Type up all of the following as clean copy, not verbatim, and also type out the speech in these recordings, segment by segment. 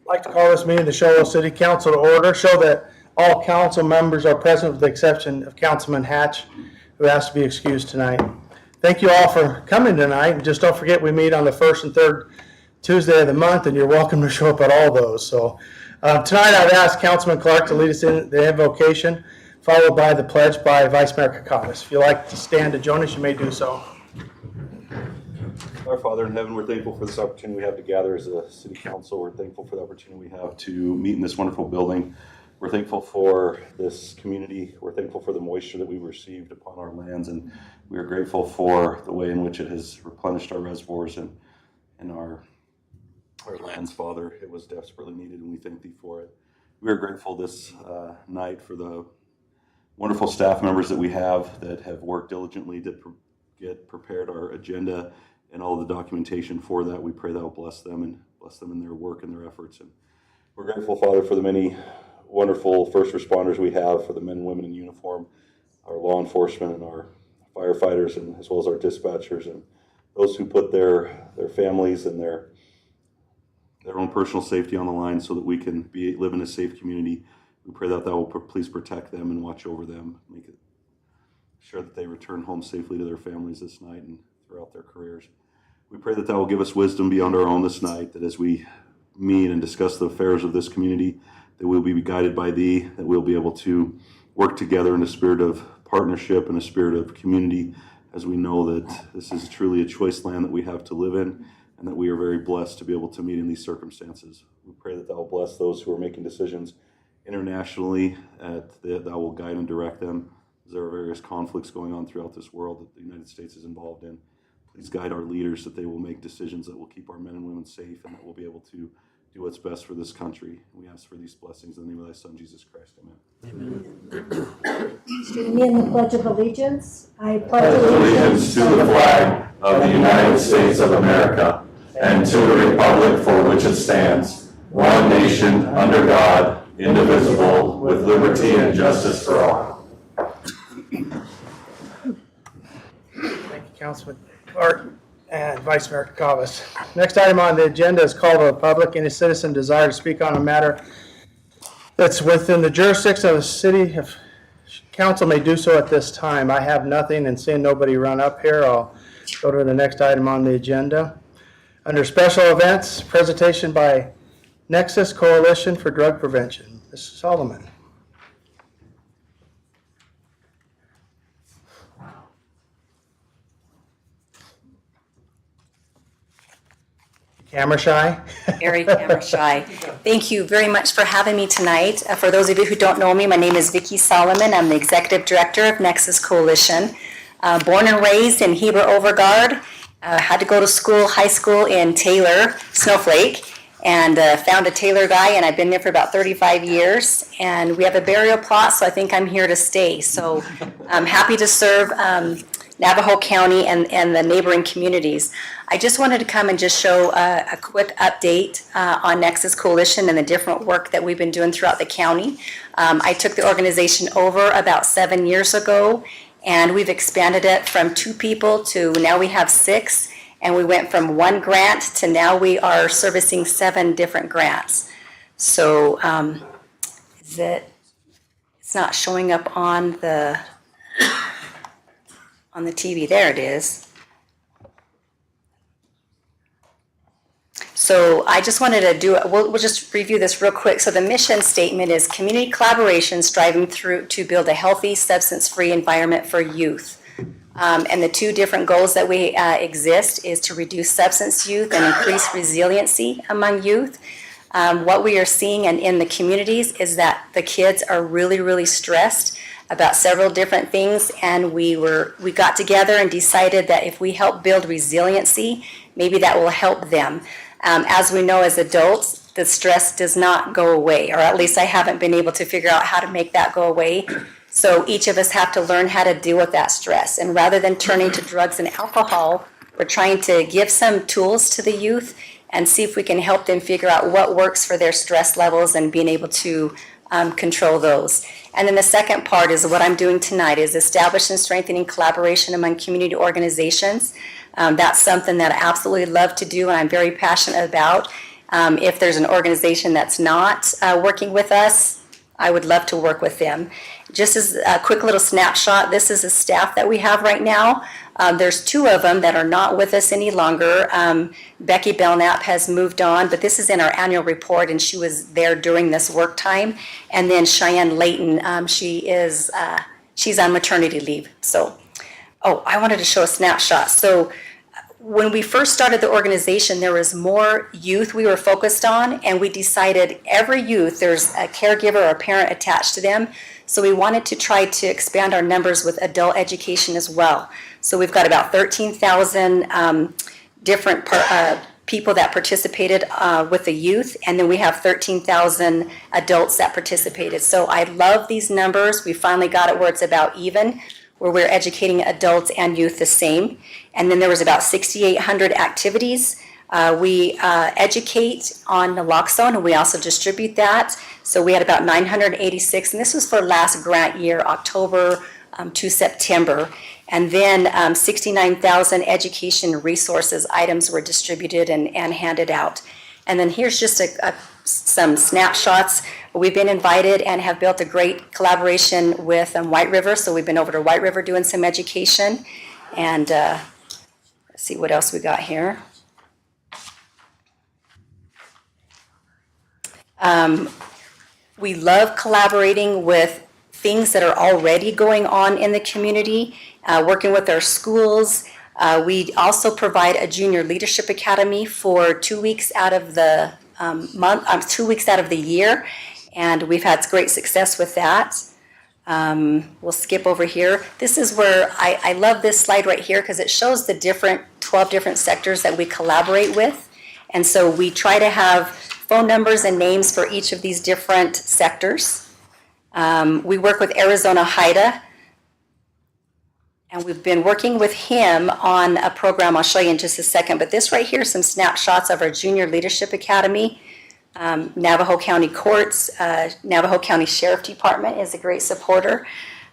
I'd like to call this meeting of the Shoal City Council to order. Show that all council members are present with the exception of Councilman Hatch, who has to be excused tonight. Thank you all for coming tonight. And just don't forget we meet on the first and third Tuesday of the month, and you're welcome to show up at all those. So tonight I've asked Councilman Clark to lead us in the invocation, followed by the pledge by Vice Mayor Kakavis. If you'd like to stand to join us, you may do so. Our Father in heaven, we're thankful for this opportunity we have to gather as a city council. We're thankful for the opportunity we have to meet in this wonderful building. We're thankful for this community. We're thankful for the moisture that we've received upon our lands, and we are grateful for the way in which it has replenished our reservoirs and our lands, Father. It was desperately needed, and we thank Thee for it. We are grateful this night for the wonderful staff members that we have that have worked diligently to get prepared our agenda and all the documentation for that. We pray Thou will bless them in their work and their efforts. And we're grateful, Father, for the many wonderful first responders we have, for the men and women in uniform, our law enforcement and our firefighters, and as well as our dispatchers, and those who put their families and their own personal safety on the line so that we can live in a safe community. We pray that Thou will please protect them and watch over them, make it sure that they return home safely to their families this night and throughout their careers. We pray that Thou will give us wisdom beyond our own this night, that as we meet and discuss the affairs of this community, that we'll be guided by Thee, that we'll be able to work together in a spirit of partnership and a spirit of community, as we know that this is truly a choice land that we have to live in, and that we are very blessed to be able to meet in these circumstances. We pray that Thou will bless those who are making decisions internationally, that Thou will guide and direct them. There are various conflicts going on throughout this world that the United States is involved in. Please guide our leaders that they will make decisions that will keep our men and women safe and that we'll be able to do what's best for this country. We ask for these blessings in the name of Thy Son, Jesus Christ. Amen. Amen. Join me in the Pledge of Allegiance. I pledge allegiance to the flag of the United States of America and to the republic for which it stands, one nation, under God, indivisible, with liberty and justice for all. Thank you, Councilman Clark and Vice Mayor Kakavis. Next item on the agenda is call to the public. Any citizen desire to speak on a matter that's within the jurisdiction of the city of council may do so at this time. I have nothing, and seeing nobody run up here, I'll go to the next item on the agenda. Under special events, presentation by Nexus Coalition for Drug Prevention. Mrs. Solomon. Camera shy? Very camera shy. Thank you very much for having me tonight. For those of you who don't know me, my name is Vicki Solomon. I'm the Executive Director of Nexus Coalition. Born and raised in Heber Overgaard. Had to go to school, high school in Taylor, Snowflake, and found a Taylor guy, and I've been there for about 35 years. And we have a burial plot, so I think I'm here to stay. So I'm happy to serve Navajo County and the neighboring communities. I just wanted to come and just show a quick update on Nexus Coalition and the different work that we've been doing throughout the county. I took the organization over about 7 years ago, and we've expanded it from 2 people to now we have 6, and we went from 1 grant to now we are servicing 7 different grants. So it's not showing up on the TV. There it is. So I just wanted to we'll just review this real quick. So the mission statement is community collaboration striving to build a healthy, substance-free environment for youth. And the 2 different goals that we exist is to reduce substance use and increase resiliency among youth. What we are seeing in the communities is that the kids are really, really stressed about several different things, and we got together and decided that if we help build resiliency, maybe that will help them. As we know as adults, the stress does not go away, or at least I haven't been able to figure out how to make that go away. So each of us have to learn how to deal with that stress. And rather than turning to drugs and alcohol, we're trying to give some tools to the youth and see if we can help them figure out what works for their stress levels and being able to control those. And then the second part is what I'm doing tonight is establish and strengthening collaboration among community organizations. That's something that I absolutely love to do and I'm very passionate about. If there's an organization that's not working with us, I would love to work with them. Just as a quick little snapshot, this is the staff that we have right now. There's 2 of them that are not with us any longer. Becky Belknap has moved on, but this is in our annual report, and she was there during this work time. And then Cheyenne Layton, she's on maternity leave. So, I wanted to show a snapshot. So when we first started the organization, there was more youth we were focused on, and we decided every youth, there's a caregiver or a parent attached to them. So we wanted to try to expand our numbers with adult education as well. So we've got about 13,000 different people that participated with the youth, and then we have 13,000 adults that participated. So I love these numbers. We finally got it where it's about even, where we're educating adults and youth the same. And then there was about 6,800 activities. We educate on naloxone, and we also distribute that. So we had about 986, and this was for last grant year, October to September. And then 69,000 education resources items were distributed and handed out. And then here's just some snapshots. We've been invited and have built a great collaboration with White River. So we've been over to White River doing some education. And let's see what else we got here. We love collaborating with things that are already going on in the community, working with our schools. We also provide a junior leadership academy for 2 weeks out of the 2 weeks out of the year, and we've had great success with that. We'll skip over here. This is where I love this slide right here because it shows the 12 different sectors that we collaborate with. And so we try to have phone numbers and names for each of these different sectors. We work with Arizona HIDA, and we've been working with him on a program I'll show you in just a second. But this right here is some snapshots of our Junior Leadership Academy. Navajo County Courts, Navajo County Sheriff Department is a great supporter.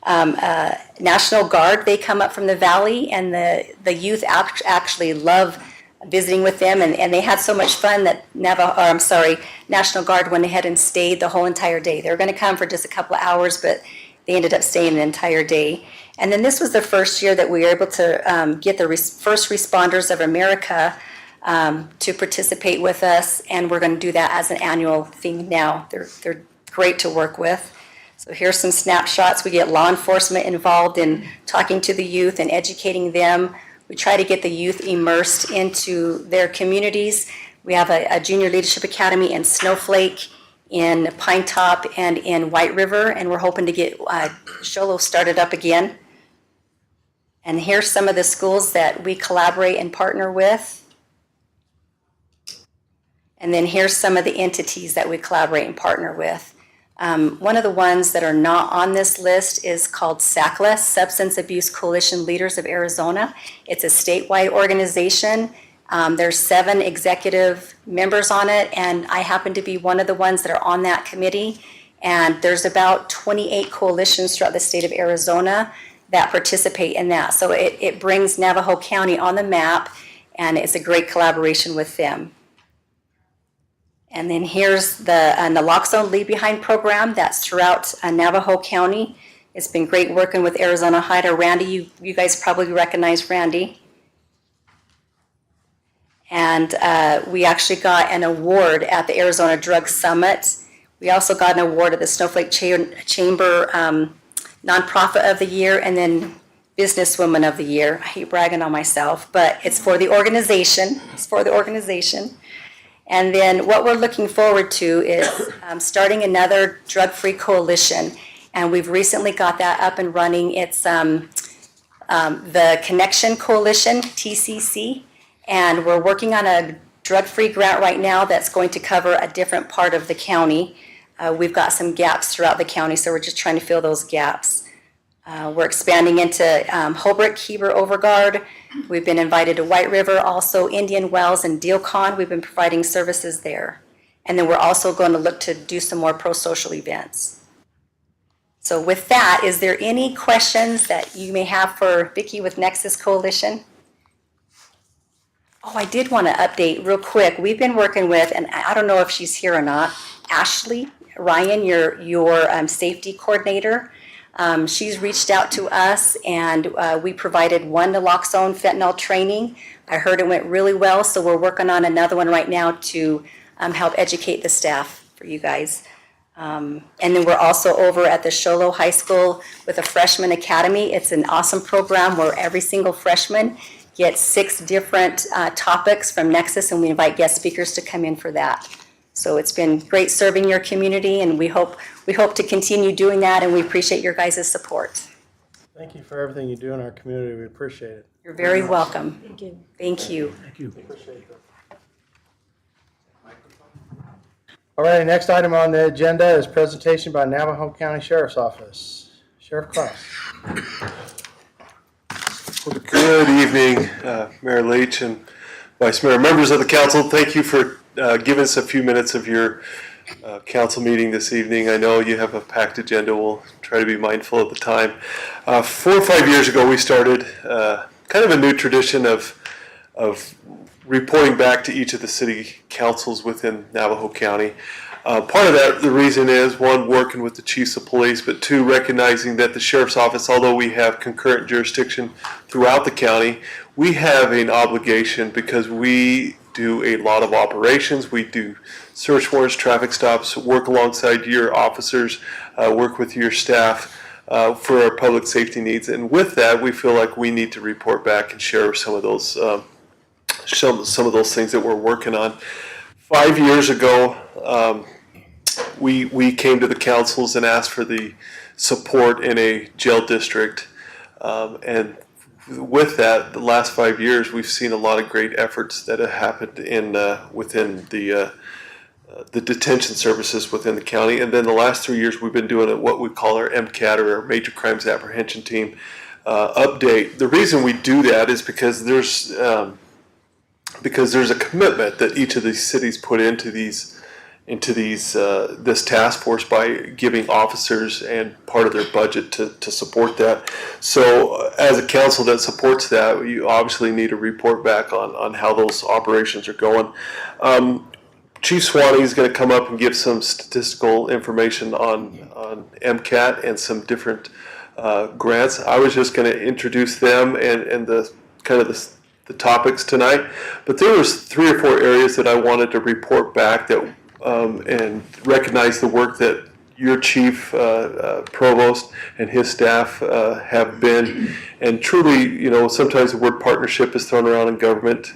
National Guard, they come up from the valley, and the youth actually love visiting with them, and they had so much fun that National Guard went ahead and stayed the whole entire day. They were going to come for just a couple of hours, but they ended up staying the entire day. And then this was the first year that we were able to get the First Responders of America to participate with us, and we're going to do that as an annual thing now. They're great to work with. So here's some snapshots. We get law enforcement involved in talking to the youth and educating them. We try to get the youth immersed into their communities. We have a Junior Leadership Academy in Snowflake, in Pine Top, and in White River, and we're hoping to get Sholo started up again. And here's some of the schools that we collaborate and partner with. And then here's some of the entities that we collaborate and partner with. One of the ones that are not on this list is called SACLA, Substance Abuse Coalition Leaders of Arizona. It's a statewide organization. There's 7 executive members on it, and I happen to be one of the ones that are on that committee. And there's about 28 coalitions throughout the state of Arizona that participate in that. So it brings Navajo County on the map, and it's a great collaboration with them. And then here's the naloxone Leave Behind program that's throughout Navajo County. It's been great working with Arizona HIDA. Randy, you guys probably recognize Randy. And we actually got an award at the Arizona Drug Summit. We also got an award at the Snowflake Chamber Nonprofit of the Year, and then Businesswoman of the Year. I hate bragging on myself, but it's for the organization. It's for the organization. And then what we're looking forward to is starting another drug-free coalition. And we've recently got that up and running. It's the Connection Coalition, TCC. And we're working on a drug-free grant right now that's going to cover a different part of the county. We've got some gaps throughout the county, so we're just trying to fill those gaps. We're expanding into Holbrook, Heber, Overguard. We've been invited to White River, also Indian Wells and Dealcon. We've been providing services there. And then we're also going to look to do some more pro-social events. So with that, is there any questions that you may have for Vicki with Nexus Coalition? Oh, I did want to update real quick. We've been working with, and I don't know if she's here or not, Ashley Ryan, your safety coordinator. She's reached out to us, and we provided one naloxone fentanyl training. I heard it went really well, so we're working on another one right now to help educate the staff for you guys. And then we're also over at the Sholo High School with a freshman academy. It's an awesome program where every single freshman gets 6 different topics from Nexus, and we invite guest speakers to come in for that. So it's been great serving your community, and we hope to continue doing that, and we appreciate your guys' support. Thank you for everything you do in our community. We appreciate it. You're very welcome. Thank you. Thank you. Appreciate that. All right, next item on the agenda is presentation by Navajo County Sheriff's Office. Sheriff Klaus. Well, good evening, Mayor Leach and Vice Mayor, members of the council. Thank you for giving us a few minutes of your council meeting this evening. I know you have a packed agenda. We'll try to be mindful of the time. 4 or 5 years ago, we started kind of a new tradition of reporting back to each of the city councils within Navajo County. Part of that, the reason is, one, working with the chiefs of police, but two, recognizing that the sheriff's office, although we have concurrent jurisdiction throughout the county, we have an obligation because we do a lot of operations. We do search warrants, traffic stops, work alongside your officers, work with your staff for our public safety needs. And with that, we feel like we need to report back and share some of those things that we're working on. 5 years ago, we came to the councils and asked for the support in a jail district. And with that, the last 5 years, we've seen a lot of great efforts that have happened within the detention services within the county. And then the last 3 years, we've been doing what we call our MCAT, or our Major Crimes Apprehension Team update. The reason we do that is because there's a commitment that each of these cities put into this task force by giving officers and part of their budget to support that. So as a council that supports that, you obviously need to report back on how those operations are going. Chief Swanee is going to come up and give some statistical information on MCAT and some different grants. I was just going to introduce them and the topics tonight, but there was 3 or 4 areas that I wanted to report back that and recognize the work that your chief provost and his staff have been. And truly, sometimes the word partnership is thrown around in government,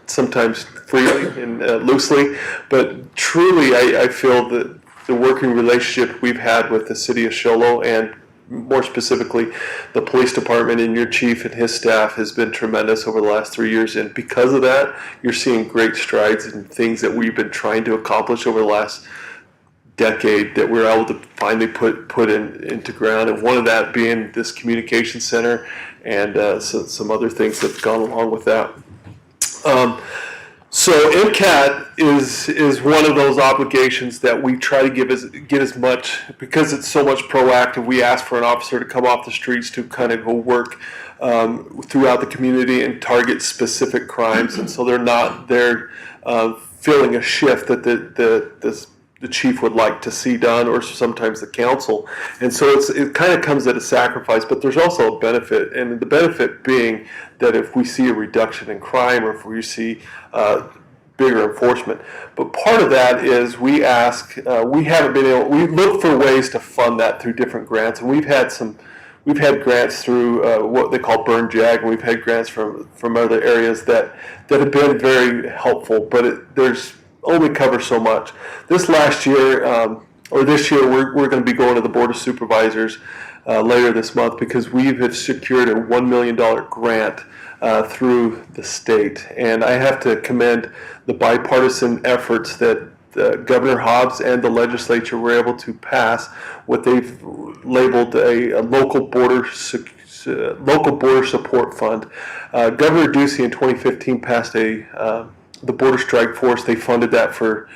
sometimes freely and loosely, but truly I feel that the working relationship we've had with the city of Sholo, and more specifically the police department and your chief and his staff, has been tremendous over the last 3 years. And because of that, you're seeing great strides and things that we've been trying to accomplish over the last decade that we're able to finally put into ground. And one of that being this communication center and some other things that have gone along with that. So MCAT is one of those obligations that we try to get as much, because it's so much proactive. We ask for an officer to come off the streets to kind of go work throughout the community and target specific crimes, and so they're not there filling a shift that the chief would like to see done, or sometimes the council. And so it kind of comes at a sacrifice, but there's also a benefit, and the benefit being that if we see a reduction in crime, or if we see bigger enforcement. But part of that is we look for ways to fund that through different grants, and we've had grants through what they call Burn Jag, and we've had grants from other areas that have been very helpful, but there's only cover so much. This year, we're going to be going to the Board of Supervisors later this month, because we have secured a $1 million grant through the state. And I have to commend the bipartisan efforts that Governor Hobbs and the legislature were able to pass what they've labeled a local border support fund. Governor Ducey in 2015 passed a Border Strike Force. They funded that for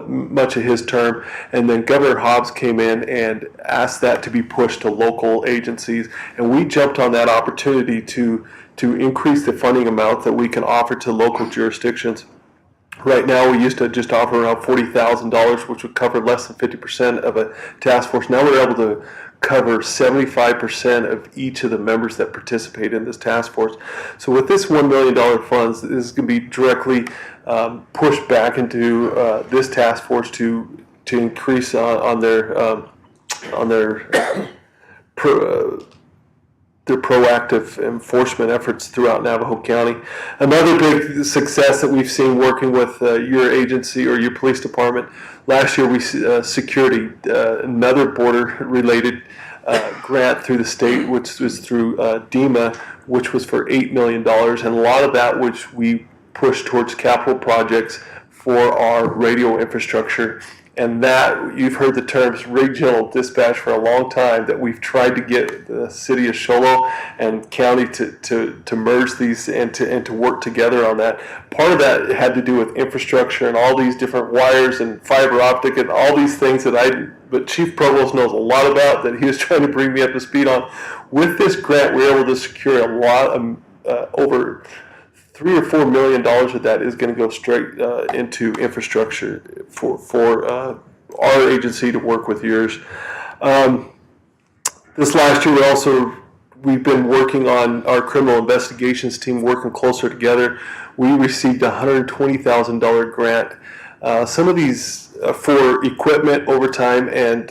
much of his term, and then Governor Hobbs came in and asked that to be pushed to local agencies, and we jumped on that opportunity to increase the funding amount that we can offer to local jurisdictions. Right now, we used to just offer around $40,000, which would cover less than 50% of a task force. Now we're able to cover 75% of each of the members that participate in this task force. So with this $1 million funds, this is going to be directly pushed back into this task force to increase on their proactive enforcement efforts throughout Navajo County. Another big success that we've seen working with your agency or your police department, last year we secured another border-related grant through the state, which was through DEMA, which was for $8 million, and a lot of that which we pushed towards capital projects for our radio infrastructure. And that, you've heard the terms regional dispatch for a long time, that we've tried to get the city of Show Low and county to merge these and to work together on that. Part of that had to do with infrastructure and all these different wires and fiber optic and all these things but Chief Provost knows a lot about, that he was trying to bring me up to speed on. With this grant, we were able to secure a lot of, over $3 or $4 million of that is going to go straight into infrastructure for our agency to work with yours. This last year, we've been working on our criminal investigations team, working closer together. We received a $120,000 grant. Some of these for equipment, overtime, and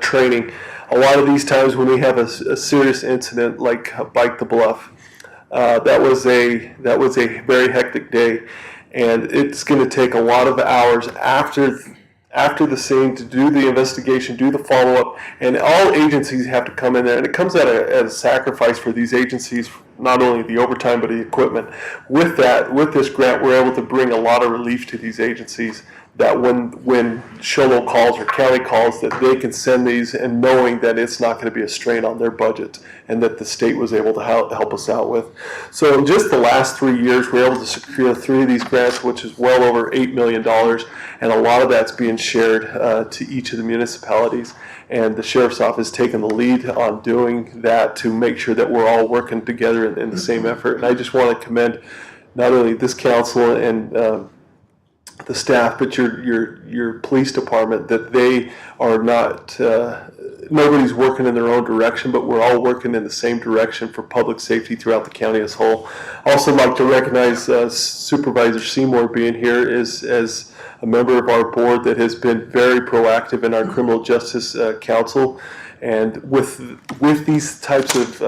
training. A lot of these times when we have a serious incident like Bike the Bluff, that was a very hectic day, and it's going to take a lot of hours after the scene to do the investigation, do the follow-up, and all agencies have to come in there, and it comes at a sacrifice for these agencies, not only the overtime but the equipment. With this grant, we're able to bring a lot of relief to these agencies, that when Show Low calls or county calls, that they can send these and knowing that it's not going to be a strain on their budget, and that the state was able to help us out with. So in just the last 3 years, we're able to secure 3 of these grants, which is well over $8 million, and a lot of that's being shared to each of the municipalities. And the Sheriff's Office taking the lead on doing that to make sure that we're all working together in the same effort. And I just want to commend not only this council and the staff, but your police department, that they are not, nobody's working in their own direction, but we're all working in the same direction for public safety throughout the county as a whole. Also like to recognize Supervisor Seymour being here as a member of our board that has been very proactive in our criminal justice council. And with these types of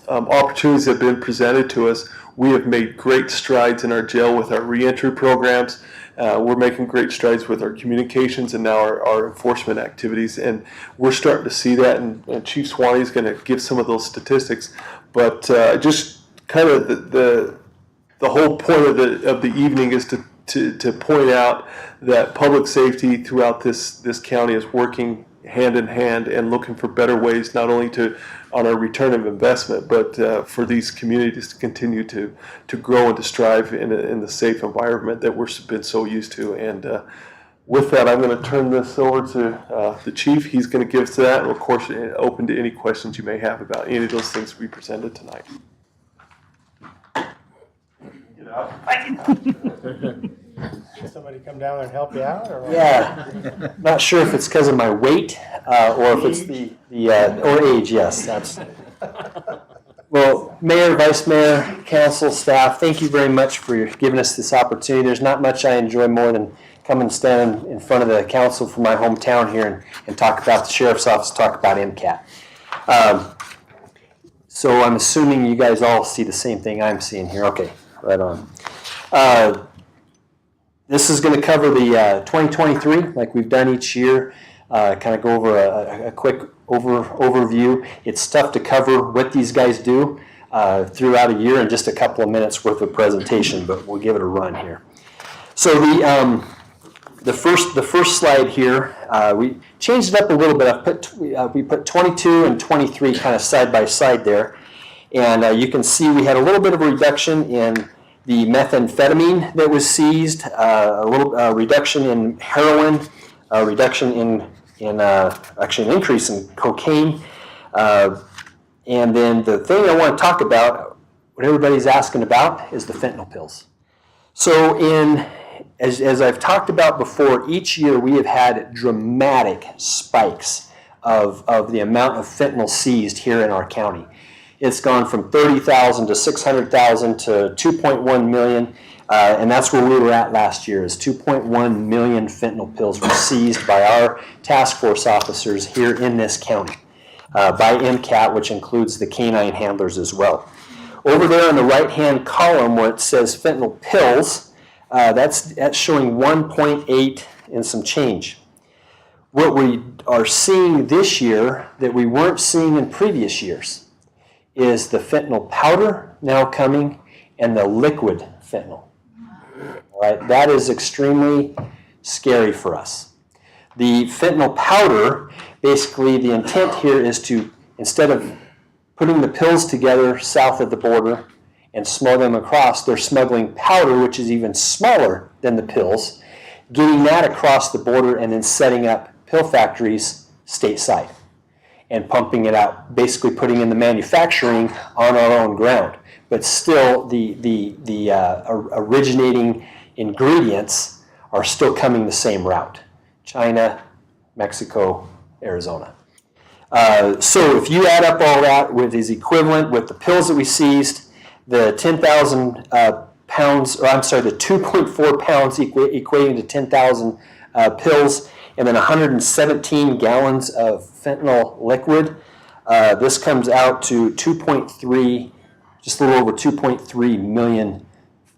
opportunities that have been presented to us, we have made great strides in our jail with our reentry programs. We're making great strides with our communications and now our enforcement activities, and we're starting to see that, and Chief Swanee is going to give some of those statistics. But just kind of the whole point of the evening is to point out that public safety throughout this county is working hand in hand and looking for better ways, not only on our return of investment, but for these communities to continue to grow and to strive in the safe environment that we've been so used to. And with that, I'm going to turn this over to the chief. He's going to give us that, and of course, open to any questions you may have about any of those things we presented tonight. Get out. Somebody come down there and help you out, or what? Yeah, not sure if it's because of my weight or if it's the or age. Yes, that's. Well, Mayor, Vice Mayor, Council, staff, thank you very much for giving us this opportunity. There's not much I enjoy more than coming and standing in front of the council from my hometown here and talk about the Sheriff's Office, talk about MCAT. So I'm assuming you guys all see the same thing I'm seeing here. Okay, right on. This is going to cover the 2023, like we've done each year, kind of go over a quick overview. It's tough to cover what these guys do throughout a year in just a couple of minutes worth of presentation, but we'll give it a run here. So the first slide here, we changed it up a little bit. We put 22 and 23 kind of side by side there, and you can see we had a little bit of a reduction in the methamphetamine that was seized, a little reduction in heroin, a reduction actually an increase in cocaine. And then the thing I want to talk about, what everybody's asking about, is the fentanyl pills. So as I've talked about before, each year we have had dramatic spikes of the amount of fentanyl seized here in our county. It's gone from 30,000 to 600,000 to 2.1 million, and that's where we were at last year, is 2.1 million fentanyl pills were seized by our task force officers here in this county, by MCAT, which includes the canine handlers as well. Over there on the right-hand column where it says fentanyl pills, that's showing 1.8 and some change. What we are seeing this year that we weren't seeing in previous years is the fentanyl powder now coming and the liquid fentanyl. All right, that is extremely scary for us. The fentanyl powder, basically the intent here is to, instead of putting the pills together south of the border and smuggle them across, they're smuggling powder, which is even smaller than the pills, getting that across the border and then setting up pill factories stateside and pumping it out, basically putting in the manufacturing on our own ground. But still, the originating ingredients are still coming the same route: China, Mexico, Arizona. So if you add up all that with is equivalent with the pills that we seized, the 10,000 pounds, or I'm sorry, the 2.4 pounds equating to 10,000 pills, and then 117 gallons of fentanyl liquid. This comes out to 2.3, just a little over 2.3 million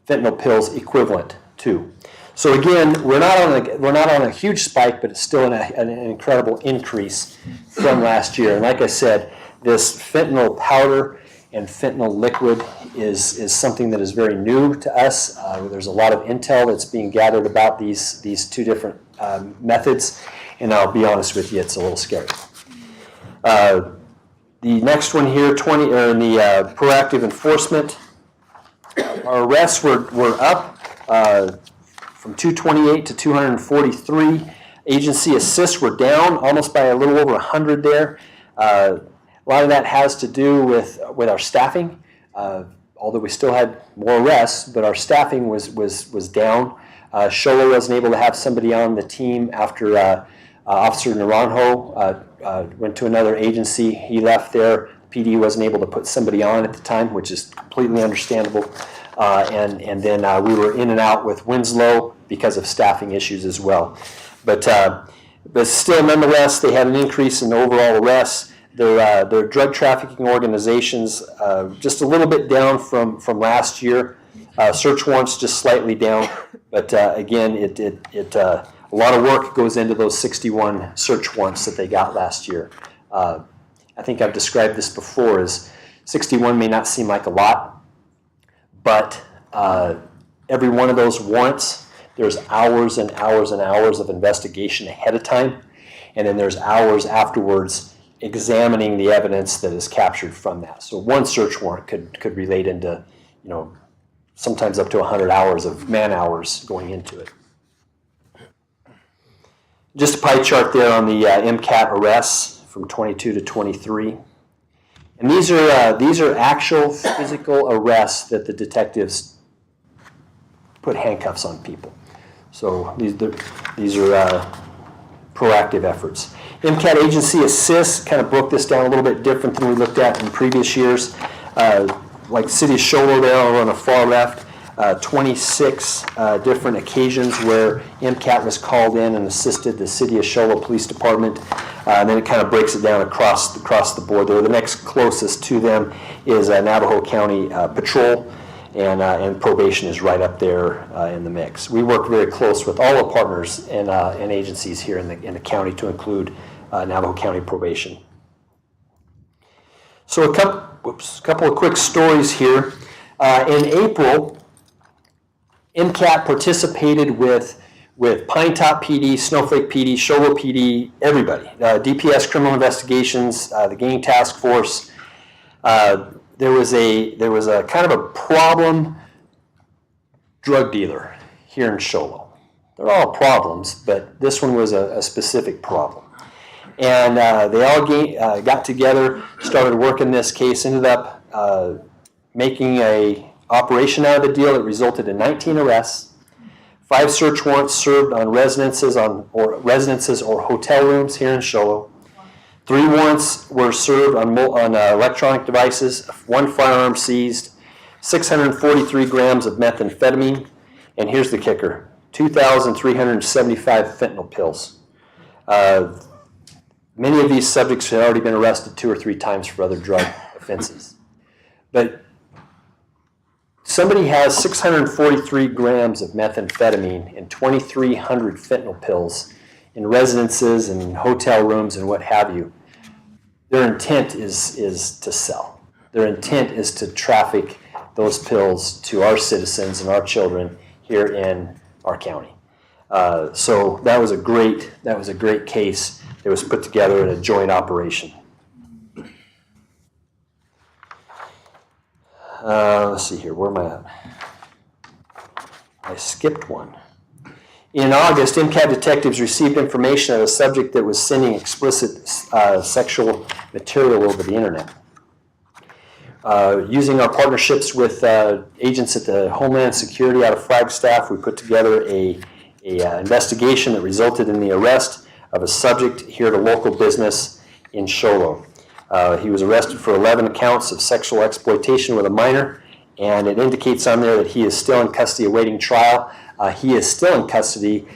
fentanyl pills equivalent to. So again, we're not on a huge spike, but it's still an incredible increase from last year. And like I said, this fentanyl powder and fentanyl liquid is something that is very new to us. There's a lot of intel that's being gathered about these two different methods, and I'll be honest with you, it's a little scary. The next one here, in the proactive enforcement, our arrests were up from 228 to 243. Agency assists were down almost by a little over 100 there. A lot of that has to do with our staffing, although we still had more arrests, but our staffing was down. Shola wasn't able to have somebody on the team after Officer Naranjo went to another agency. He left there. PD wasn't able to put somebody on at the time, which is completely understandable. And then we were in and out with Winslow because of staffing issues as well. But still, nonetheless, they had an increase in overall arrests. Their drug trafficking organizations just a little bit down from last year. Search warrants just slightly down, but again, a lot of work goes into those 61 search warrants that they got last year. I think I've described this before as 61 may not seem like a lot, but every one of those warrants, there's hours and hours and hours of investigation ahead of time, and then there's hours afterwards examining the evidence that is captured from that. So one search warrant could relate into, sometimes up to 100 hours of man hours going into it. Just a pie chart there on the MCAT arrests from 22 to 23. And these are actual physical arrests that the detectives put handcuffs on people. So these are proactive efforts. MCAT agency assists kind of broke this down a little bit different than we looked at in previous years. Like City of Shola there over on the far left, 26 different occasions where MCAT was called in and assisted the City of Shola Police Department. And then it kind of breaks it down across the board there. The next closest to them is Navajo County Patrol, and probation is right up there in the mix. We work very close with all the partners and agencies here in the county, to include Navajo County Probation. So a couple of quick stories here. In April, MCAT participated with Pine Top PD, Snowflake PD, Shola PD, everybody, DPS Criminal Investigations, the Gang Task Force. There was a kind of a problem drug dealer here in Show Low. They're all problems, but this one was a specific problem. And they all got together, started working this case, ended up making a operation out of the deal that resulted in 19 arrests, 5 search warrants served on residences or hotel rooms here in Show Low. 3 warrants were served on electronic devices, 1 firearm seized, 643 grams of methamphetamine, and here's the kicker, 2,375 fentanyl pills. Many of these subjects had already been arrested 2 or 3 times for other drug offenses. But somebody has 643 grams of methamphetamine and 2,300 fentanyl pills in residences and hotel rooms and what have you. Their intent is to sell. Their intent is to traffic those pills to our citizens and our children here in our county. So that was a great case. It was put together in a joint operation. Let's see here, where am I at? I skipped one. In August, MCAT detectives received information of a subject that was sending explicit sexual material over the internet. Using our partnerships with agents at the Homeland Security out of Flagstaff, we put together a investigation that resulted in the arrest of a subject here at a local business in Show Low. He was arrested for 11 counts of sexual exploitation with a minor, and it indicates on there that he is still in custody awaiting trial. He is still in custody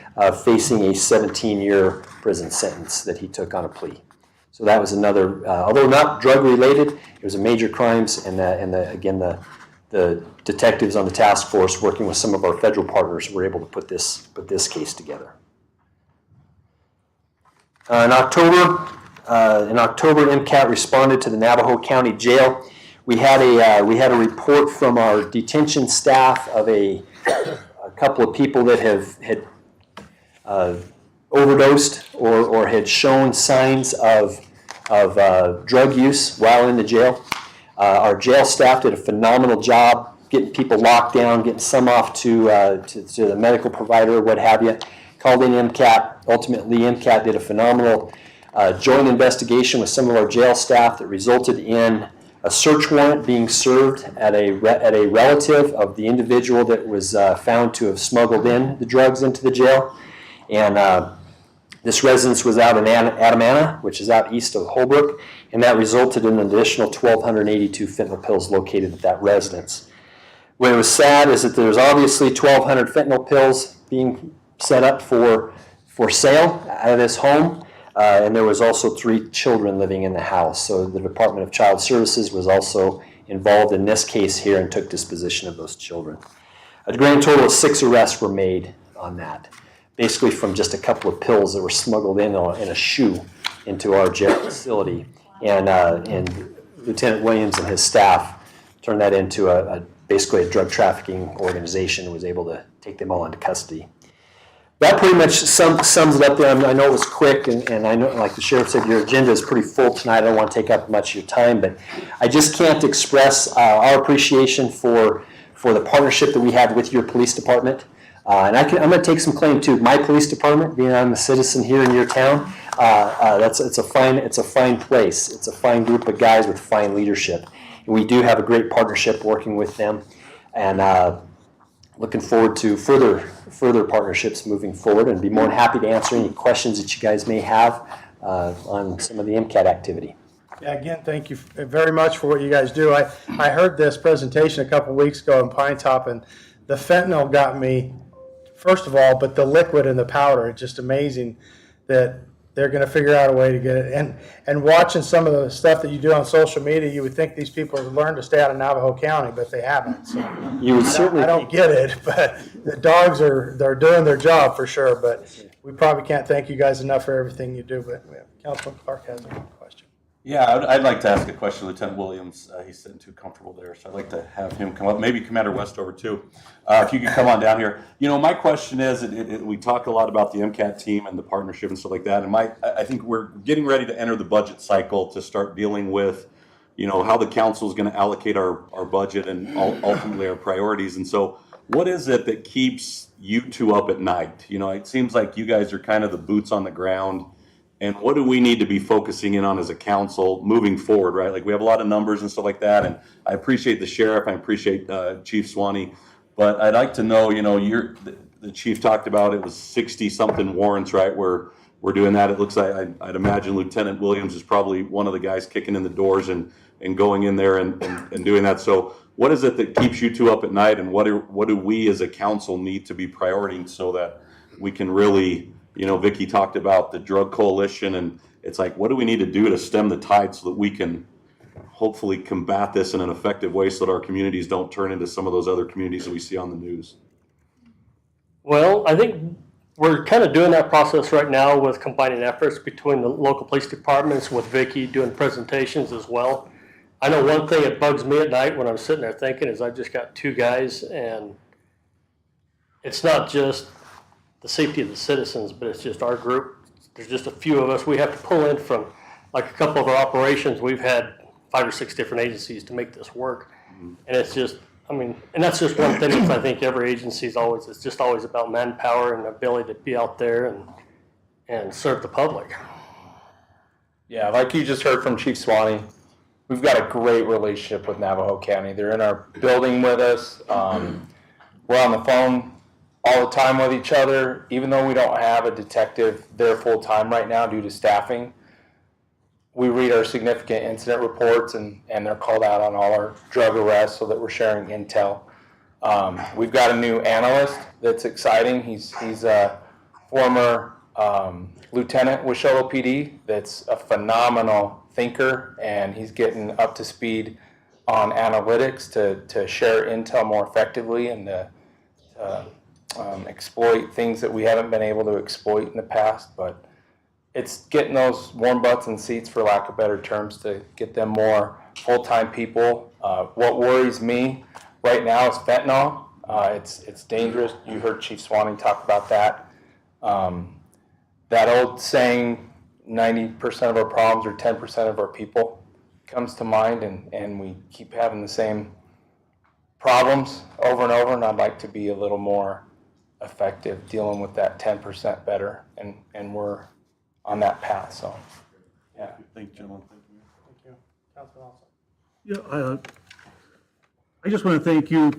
facing a 17-year prison sentence that he took on a plea. So that was another, although not drug-related, it was a major crimes, and the detectives on the task force working with some of our federal partners were able to put this case together. In October, MCAT responded to the Navajo County Jail. We had a report from our detention staff of a couple of people that had overdosed or had shown signs of drug use while in the jail. Our jail staff did a phenomenal job getting people locked down, getting some off to the medical provider, what have you. Called in MCAT. Ultimately, MCAT did a phenomenal joint investigation with some of our jail staff that resulted in a search warrant being served at a relative of the individual that was found to have smuggled in the drugs into the jail. And this residence was out in Adamana, which is out east of Holbrook, and that resulted in an additional 1,282 fentanyl pills located at that residence. What was sad is that there's obviously 1,200 fentanyl pills being set up for sale out of this home. And there was also 3 children living in the house. So the Department of Child Services was also involved in this case here and took disposition of those children. A grand total of 6 arrests were made on that, basically from just a couple of pills that were smuggled in a shoe into our jail facility. And Lieutenant Williams and his staff turned that into basically a drug trafficking organization and was able to take them all into custody. That pretty much sums it up there. I know it was quick, and I know, like the sheriff said, your agenda is pretty full tonight. I don't want to take up much of your time, but I just can't express our appreciation for the partnership that we had with your police department. And I'm going to take some claim too. My police department, being I'm a citizen here in your town, it's a fine place. It's a fine group of guys with fine leadership, and we do have a great partnership working with them, and looking forward to further partnerships moving forward, and be more than happy to answer any questions that you guys may have on some of the MCAT activity. Yeah, again, thank you very much for what you guys do. I heard this presentation a couple weeks ago in Pine Top, and the fentanyl got me, first of all, but the liquid and the powder, it's just amazing that they're going to figure out a way to get it. And watching some of the stuff that you do on social media, you would think these people have learned to stay out of Navajo County, but they haven't. So You would certainly I don't get it, but the dogs they're doing their job for sure. But we probably can't thank you guys enough for everything you do. But Councilman Clark has a question. Yeah, I'd like to ask a question, Lieutenant Williams. He's sitting too comfortable there, so I'd like to have him come up. Maybe Commander Westover too. If you could come on down here. You know, my question is, we talk a lot about the MCAT team and the partnership and stuff like that. And I think we're getting ready to enter the budget cycle to start dealing with, you know, how the council is going to allocate our budget and ultimately our priorities. And so what is it that keeps you two up at night? You know, it seems like you guys are kind of the boots on the ground. And what do we need to be focusing in on as a council moving forward, right? Like we have a lot of numbers and stuff like that. And I appreciate the sheriff. I appreciate Chief Swanee. But I'd like to know, you know, the chief talked about it was 60 something warrants, right? Where we're doing that. It looks like I'd imagine Lieutenant Williams is probably one of the guys kicking in the doors and going in there and doing that. So what is it that keeps you two up at night, and what do we as a council need to be prioritizing so that we can really, you know, Vicki talked about the drug coalition, and it's like, what do we need to do to stem the tide so that we can hopefully combat this in an effective way so that our communities don't turn into some of those other communities that we see on the news? Well, I think we're kind of doing that process right now with combining efforts between the local police departments, with Vicki doing presentations as well. I know one thing that bugs me at night when I'm sitting there thinking is I've just got two guys, and it's not just the safety of the citizens, but it's just our group. There's just a few of us. We have to pull in from, like a couple of our operations, we've had 5 or 6 different agencies to make this work. And it's just, I mean, and that's just one thing that I think every agency is always, it's just always about manpower and ability to be out there and serve the public. Yeah, like you just heard from Chief Swanee, we've got a great relationship with Navajo County. They're in our building with us. We're on the phone all the time with each other. Even though we don't have a detective there full time right now due to staffing, we read our significant incident reports, and they're called out on all our drug arrests so that we're sharing intel. We've got a new analyst that's exciting. He's a former lieutenant with Show Low PD that's a phenomenal thinker, and he's getting up to speed on analytics to share intel more effectively and to exploit things that we haven't been able to exploit in the past. But it's getting those warm butts in seats, for lack of better terms, to get them more full-time people. What worries me right now is fentanyl. It's dangerous. You heard Chief Swanee talk about that. That old saying, 90% of our problems are 10% of our people, comes to mind, and we keep having the same problems over and over, and I'd like to be a little more effective dealing with that 10% better, and we're on that path. So, yeah. Thank you, gentlemen. Thank you. Thank you. Councilman Olson. Yeah, I just want to thank you,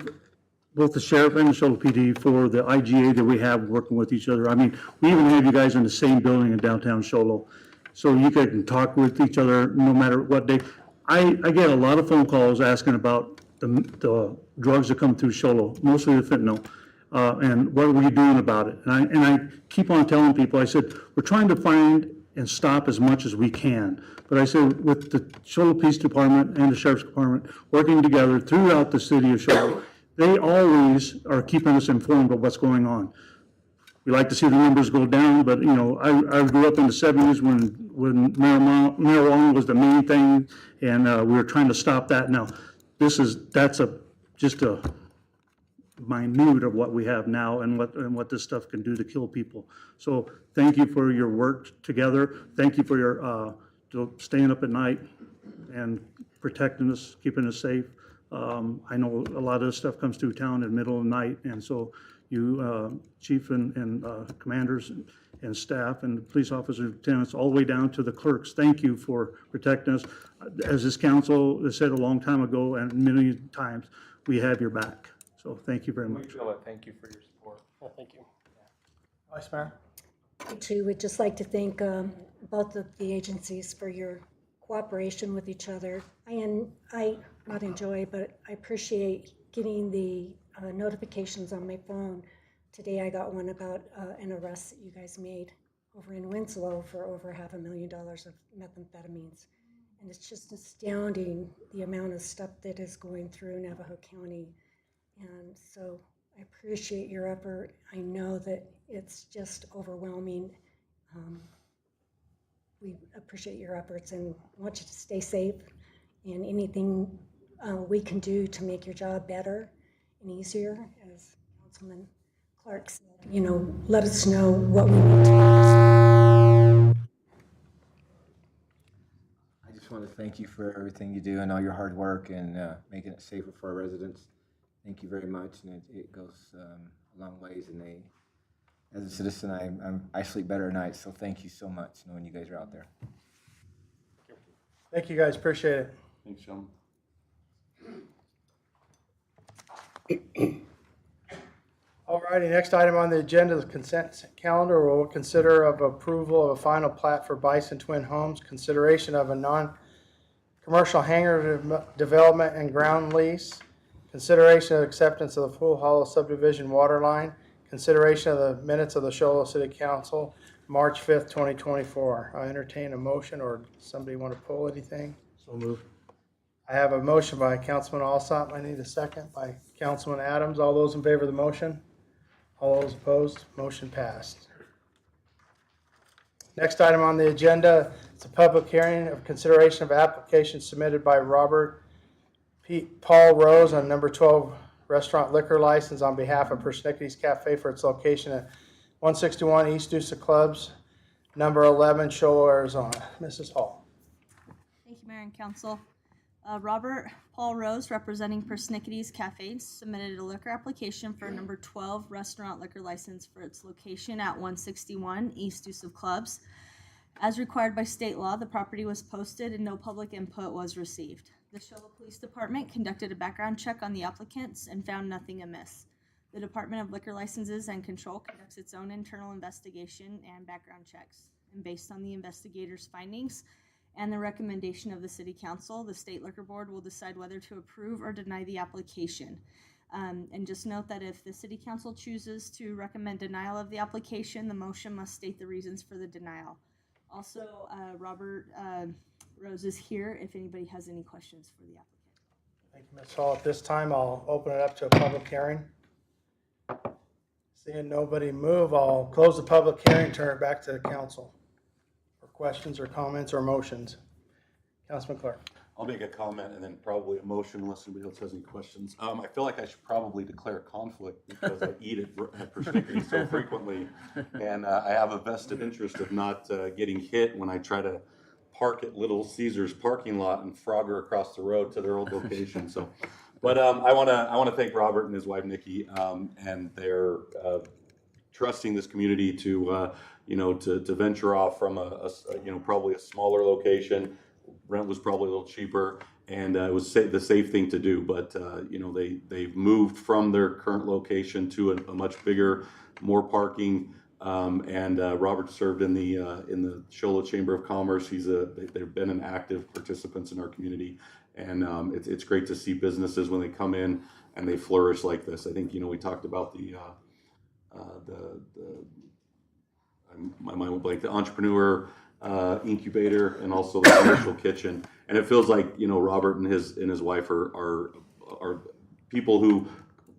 both the sheriff and the Show Low PD, for the IGA that we have working with each other. I mean, we even have you guys in the same building in downtown Show Low, so you guys can talk with each other no matter what day. I get a lot of phone calls asking about the drugs that come through Show Low, mostly the fentanyl. And what are we doing about it? And I keep on telling people, I said, we're trying to find and stop as much as we can. But I said, with the Show Low Police Department and the Sheriff's Department working together throughout the city of Show Low, they always are keeping us informed of what's going on. We like to see the numbers go down, but you know, I grew up in the 70s when marijuana was the main thing, and we were trying to stop that. Now, that's just a minute of what we have now and what this stuff can do to kill people. So thank you for your work together. Thank you for your staying up at night and protecting us, keeping us safe. I know a lot of this stuff comes through town in the middle of the night, and so you, chief and commanders and staff and police officers, lieutenants, all the way down to the clerks, thank you for protecting us. As this council has said a long time ago and many times, we have your back. So thank you very We much. feel it. Thank you for your support. Well, thank you. Vice Mayor? I too would just like to thank both of the agencies for your cooperation with each other. I not enjoy, but I appreciate getting the notifications on my phone. Today I got one about an arrest that you guys made over in Winslow for over $500,000 of methamphetamines. And it's just astounding the amount of stuff that is going through Navajo County. And so I appreciate your effort. I know that it's just overwhelming. We appreciate your efforts and want you to stay safe, and anything we can do to make your job better and easier, as Councilman Clark said, you know, let us know what we need to do. I just want to thank you for everything you do and all your hard work and making it safer for our residents. thank you very much, and it goes a long ways. And as a citizen, I sleep better at night. So thank you so much, knowing you guys are out there. Thank you, guys. Appreciate it. Thanks, Sean. All righty, next item on the agenda is consent calendar. We'll consider of approval of a final plat for Bison Twin Homes, consideration of a non-commercial hangar development and ground lease, consideration of acceptance of the Pool Hollow subdivision water line, consideration of the minutes of the Show Low City Council, March 5th, 2024. I entertain a motion, or somebody want to pull anything? So move. I have a motion by Councilman Alsop. I need a second by Councilman Adams. All those in favor of the motion? All those opposed? Motion passed. Next item on the agenda is a public hearing of consideration of application submitted by Robert Paul Rose on number 12 restaurant liquor license on behalf of Persnickety's Cafe for its location at 161 East Dusa Clubs, number 11, Show Low, Arizona. Mrs. Hall. Thank you, Mayor and Council. Robert Paul Rose, representing Persnickety's Cafe, submitted a liquor application for a number 12 restaurant liquor license for its location at 161 East Dusa Clubs. As required by state law, the property was posted and no public input was received. The Show Low Police Department conducted a background check on the applicants and found nothing amiss. The Department of Liquor Licenses and Control conducts its own internal investigation and background checks. And based on the investigators' findings and the recommendation of the City Council, the State Liquor Board will decide whether to approve or deny the application. And just note that if the City Council chooses to recommend denial of the application, the motion must state the reasons for the denial. Also, Robert Rose is here if anybody has any questions for the applicant. Thank you, Ms. Hall. At this time, I'll open it up to a public hearing. Seeing nobody move, I'll close the public hearing, turn it back to the council for questions or comments or motions. Councilman Clark. I'll make a comment and then probably a motion unless anybody else has any questions. I feel like I should probably declare conflict because I eat at Persnickety so frequently, and I have a vested interest of not getting hit when I try to park at Little Caesars parking lot and Frogger across the road to their old location. So, but I want to thank Robert and his wife Nikki and their trusting this community to to venture off from a probably a smaller location. Rent was probably a little cheaper, and it was the safe thing to do. But they've moved from their current location to a much bigger, more parking. And Robert served in the Show Low Chamber of Commerce. They've been an active participants in our community, and it's great to see businesses when they come in and they flourish like this. I think we talked about my mind went blank, the entrepreneur incubator and also the commercial kitchen, and it feels like Robert and his wife are people who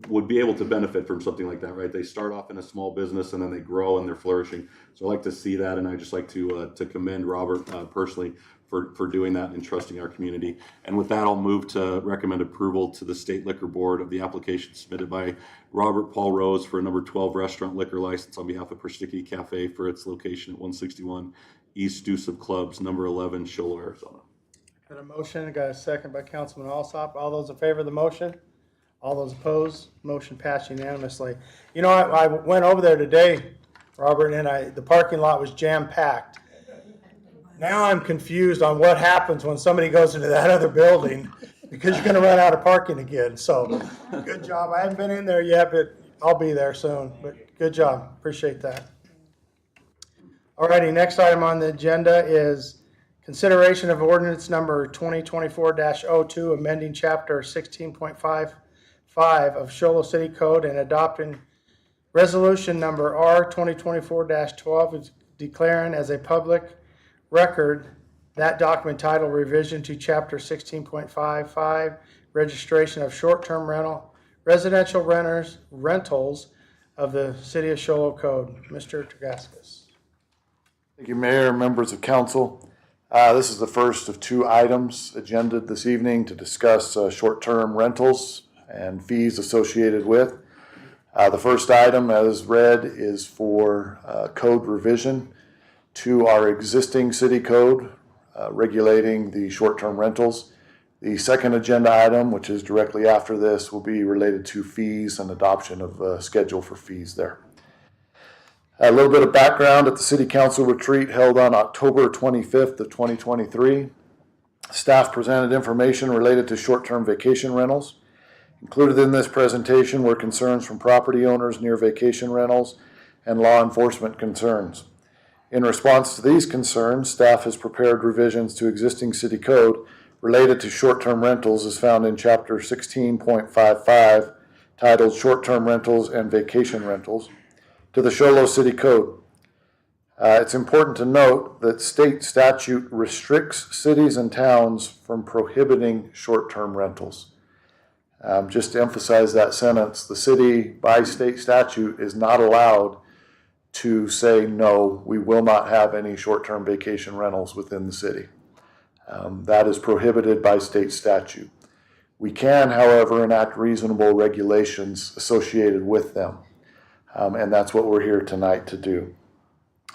would be able to benefit from something like that, right? They start off in a small business and then they grow and they're flourishing. So I like to see that, and I just like to commend Robert personally for doing that and trusting our community. And with that, I'll move to recommend approval to the State Liquor Board of the application submitted by Robert Paul Rose for a number 12 restaurant liquor license on behalf of Persnickety Cafe for its location at 161 East Dusa Clubs, number 11, Show Low, Arizona. Got a motion, got a second by Councilman Alsop. All those in favor of the motion? All those opposed? Motion passed unanimously. I went over there today, Robert, and the parking lot was jam-packed. Now I'm confused on what happens when somebody goes into that other building, because you're going to run out of parking again. So good job. I haven't been in there yet, but I'll be there soon. But good job. Appreciate that. All righty, next item on the agenda is consideration of ordinance number 2024-02, amending chapter 16.55 of Show Low City Code and adopting resolution number R 2024-12, declaring as a public record that document titled revision to chapter 16.55, registration of short-term residential rentals of the City of Show Low Code. Mr. Tergascus. Thank you, Mayor, members of council. This is the first of two items agendaed this evening to discuss short-term rentals and fees associated with. The first item, as read, is for code revision to our existing city code regulating the short-term rentals. The second agenda item, which is directly after this, will be related to fees and adoption of a schedule for fees there. A little bit of background at the City Council retreat held on October 25th of 2023. Staff presented information related to short-term vacation rentals. Included in this presentation were concerns from property owners near vacation rentals and law enforcement concerns. In response to these concerns, staff has prepared revisions to existing city code related to short-term rentals as found in Chapter 16.55, titled Short-Term Rentals and Vacation Rentals, to the Show Low City Code. It's important to note that state statute restricts cities and towns from prohibiting short-term rentals. Just to emphasize that sentence, the city, by state statute, is not allowed to say, no, we will not have any short-term vacation rentals within the city. That is prohibited by state statute. We can, however, enact reasonable regulations associated with them, and that's what we're here tonight to do.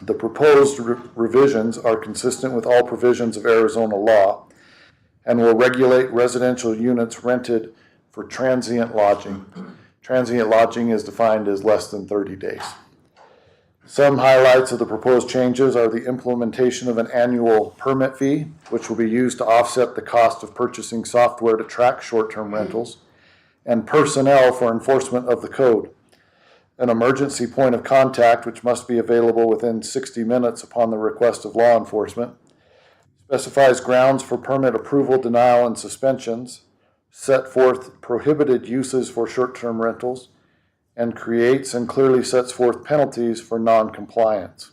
The proposed revisions are consistent with all provisions of Arizona law and will regulate residential units rented for transient lodging. Transient lodging is defined as less than 30 days. Some highlights of the proposed changes are the implementation of an annual permit fee, which will be used to offset the cost of purchasing software to track short-term rentals, and personnel for enforcement of the code. An emergency point of contact, which must be available within 60 minutes upon the request of law enforcement, specifies grounds for permit approval, denial, and suspensions, set forth prohibited uses for short-term rentals, and creates and clearly sets forth penalties for non-compliance.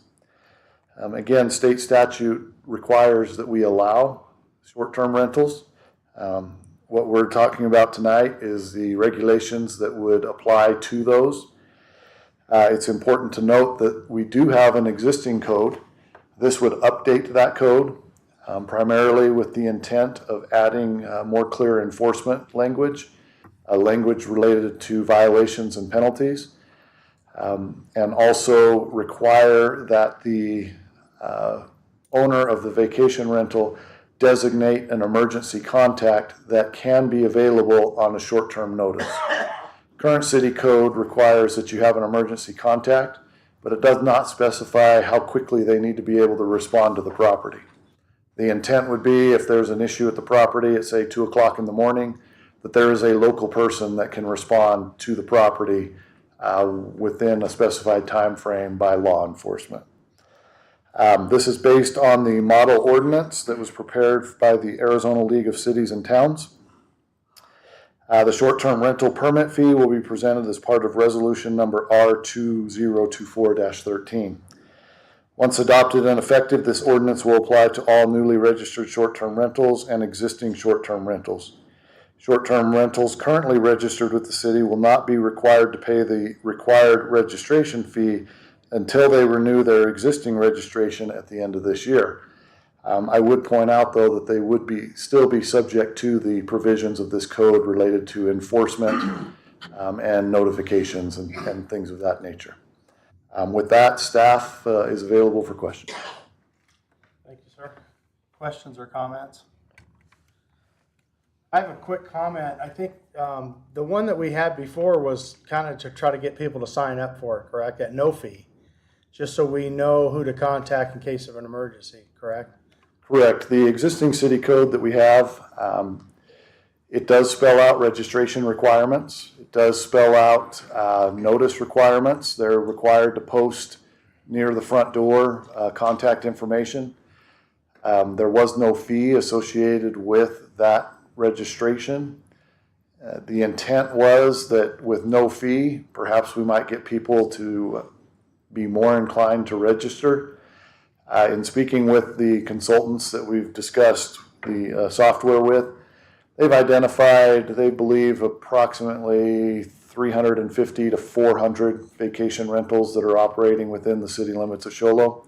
Again, state statute requires that we allow short-term rentals. What we're talking about tonight is the regulations that would apply to those. It's important to note that we do have an existing code. This would update that code, primarily with the intent of adding more clear enforcement language, language related to violations and penalties, and also require that the owner of the vacation rental designate an emergency contact that can be available on a short-term notice. Current city code requires that you have an emergency contact, but it does not specify how quickly they need to be able to respond to the property. The intent would be if there's an issue at the property at say 2 o'clock in the morning, that there is a local person that can respond to the property within a specified time frame by law enforcement. This is based on the model ordinance that was prepared by the Arizona League of Cities and Towns. The short-term rental permit fee will be presented as part of resolution number R2024-13. Once adopted and effective, this ordinance will apply to all newly registered short-term rentals and existing short-term rentals. Short-term rentals currently registered with the city will not be required to pay the required registration fee until they renew their existing registration at the end of this year. I would point out, though, that they would still be subject to the provisions of this code related to enforcement and notifications and things of that nature. With that, staff is available for questions. Thank you, sir. Questions or comments? I have a quick comment. I think the one that we had before was kind of to try to get people to sign up for it, correct? At no fee, just so we know who to contact in case of an emergency, correct? Correct. The existing city code that we have, it does spell out registration requirements. It does spell out notice requirements. They're required to post near the front door contact information. There was no fee associated with that registration. The intent was that with no fee, perhaps we might get people to be more inclined to register. In speaking with the consultants that we've discussed the software with, they've identified, they believe, approximately 350 to 400 vacation rentals that are operating within the city limits of Show Low.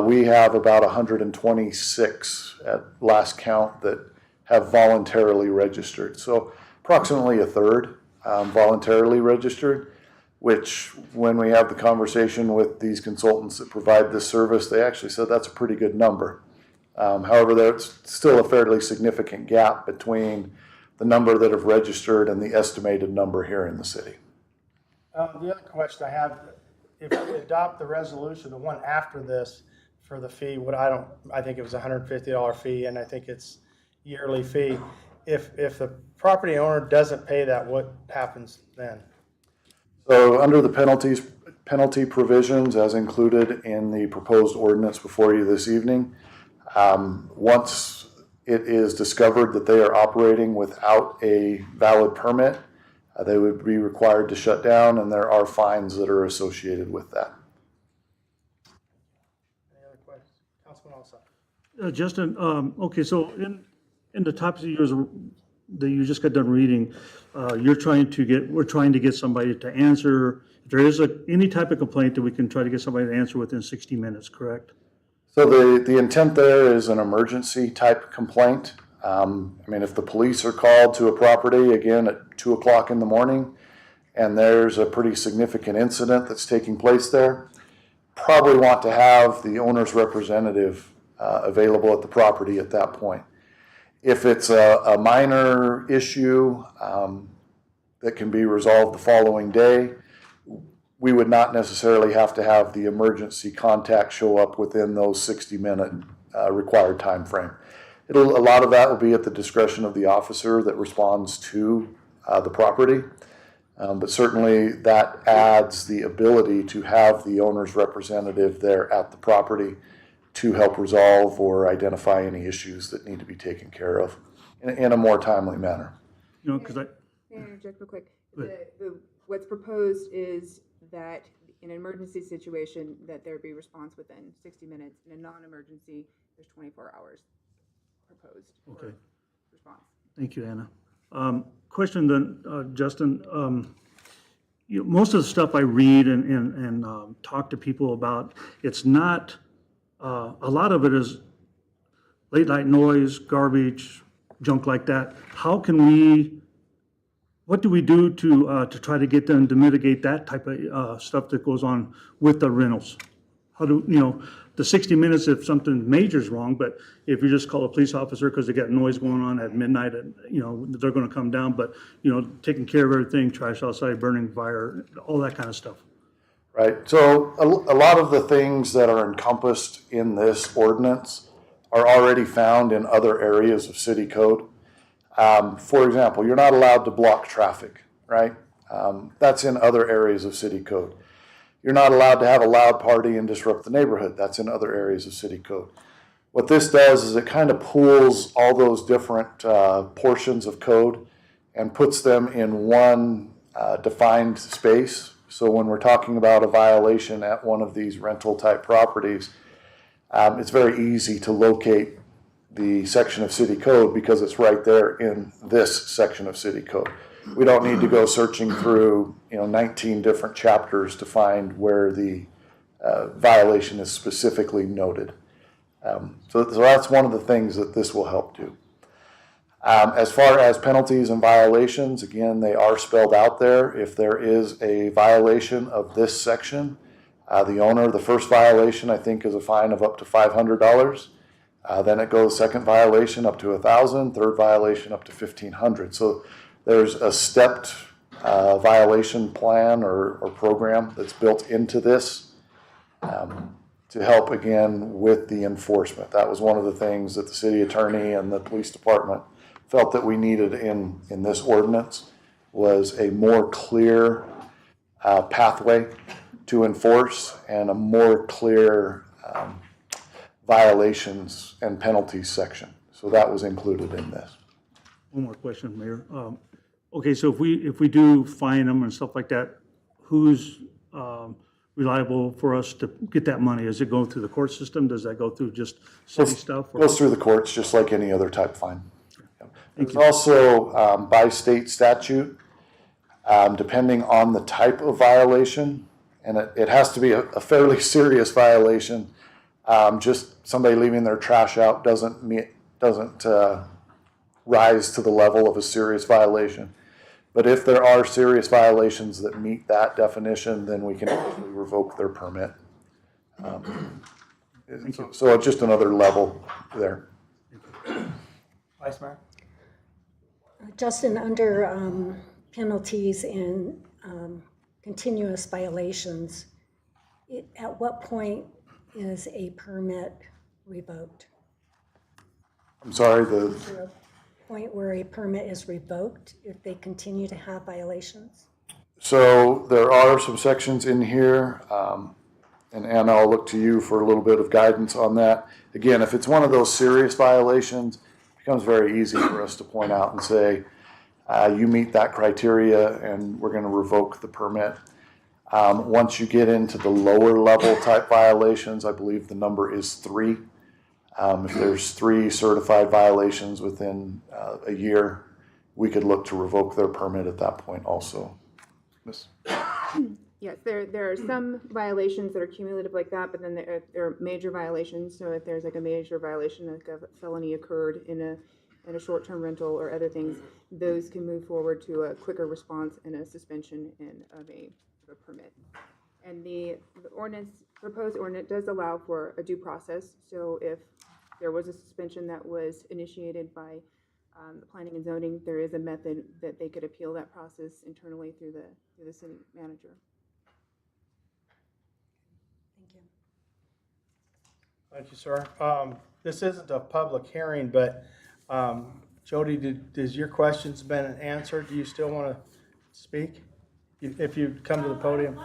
We have about 126 at last count that have voluntarily registered. So approximately a third voluntarily registered, which when we have the conversation with these consultants that provide this service, they actually said that's a pretty good number. However, there's still a fairly significant gap between the number that have registered and the estimated number here in the city. The other question I have, if we adopt the resolution, the one after this for the fee, I think it was a $150 fee, and I think it's yearly fee. If the property owner doesn't pay that, what happens then? So under the penalty provisions as included in the proposed ordinance before you this evening, once it is discovered that they are operating without a valid permit, they would be required to shut down, and there are fines that are associated with that. Any other questions? Councilman Alsop. Justin, okay, so in the topics of yours that you just got done reading, we're trying to get somebody to answer. If there is any type of complaint, that we can try to get somebody to answer within 60 minutes, correct? So the intent there is an emergency type complaint. I mean, if the police are called to a property, again, at 2 o'clock in the morning, and there's a pretty significant incident that's taking place there, probably want to have the owner's representative available at the property at that point. If it's a minor issue that can be resolved the following day, we would not necessarily have to have the emergency contact show up within those 60-minute required time frame. A lot of that will be at the discretion of the officer that responds to the property, but certainly that adds the ability to have the owner's representative there at the property to help resolve or identify any issues that need to be taken care of in a more timely manner. You know, because May I interject real quick? What's proposed is that in an emergency situation, that there be response within 60 minutes. In a non-emergency, there's 24 hours proposed for response. Thank you, Anna. Question then, Justin. Most of the stuff I read and talk to people about, it's not, a lot of it is late night noise, garbage, junk like that. What do we do to try to get them to mitigate that type of stuff that goes on with the rentals? How do, the 60 minutes if something major is wrong, but if you just call a police officer because they got noise going on at midnight, they're going to come down, but, taking care of everything, trash outside, burning fire, all that kind of stuff. Right. So a lot of the things that are encompassed in this ordinance are already found in other areas of city code. For example, you're not allowed to block traffic, right? That's in other areas of city code. You're not allowed to have a loud party and disrupt the neighborhood. That's in other areas of city code. What this does is it kind of pools all those different portions of code and puts them in one defined space. So when we're talking about a violation at one of these rental type properties, it's very easy to locate the section of city code because it's right there in this section of city code. We don't need to go searching through 19 different chapters to find where the violation is specifically noted. So that's one of the things that this will help do. As far as penalties and violations, again, they are spelled out there. If there is a violation of this section, the first violation, I think, is a fine of up to $500. Then it goes second violation up to $1,000, third violation up to $1,500. So there's a stepped violation plan or program that's built into this to help, again, with the enforcement. That was one of the things that the city attorney and the police department felt that we needed in this ordinance was a more clear pathway to enforce and a more clear violations and penalties section. So that was included in this. One more question, Mayor. Okay, so if we do fine them and stuff like that, who's reliable for us to get that money? Does it go through the court system? Does that go through just city stuff? Goes through the courts just like any other type fine. There's also by state statute, depending on the type of violation, and it has to be a fairly serious violation. Just somebody leaving their trash out doesn't rise to the level of a serious violation. But if there are serious violations that meet that definition, then we can actually revoke their permit. So it's just another level there. Vice Mayor? Justin, under penalties and continuous violations, at what point is a permit revoked? I'm sorry, Is there a point where a permit is revoked if they continue to have violations? so there are some sections in here, and Anna, I'll look to you for a little bit of guidance on that. Again, if it's one of those serious violations, it becomes very easy for us to point out and say, you meet that criteria and we're going to revoke the permit. Once you get into the lower level type violations, I believe the number is 3. If there's 3 certified violations within a year, we could look to revoke their permit at that point also. Miss? Yes, there are some violations that are cumulative like that, but then there are major violations. So if there's like a major violation, like a felony occurred in a short-term rental or other things, those can move forward to a quicker response and a suspension of a permit. And the proposed ordinance does allow for a due process. So if there was a suspension that was initiated by the planning and zoning, there is a method that they could appeal that process internally through the city manager. Thank you. Thank you, sir. This isn't a public hearing, but Jody, has your questions been answered? Do you still want to speak? If you come to the podium,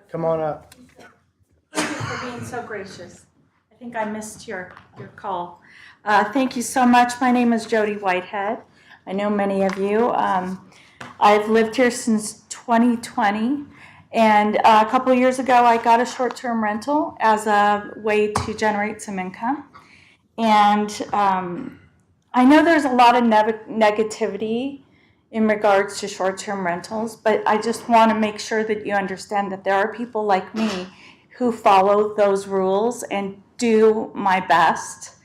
come on up. Thank you for being so gracious. I think I missed your call. Thank you so much. My name is Jody Whitehead. I know many of you. I've lived here since 2020, and a couple of years ago I got a short-term rental as a way to generate some income. And I know there's a lot of negativity in regards to short-term rentals, but I just want to make sure that you understand that there are people like me who follow those rules and do my best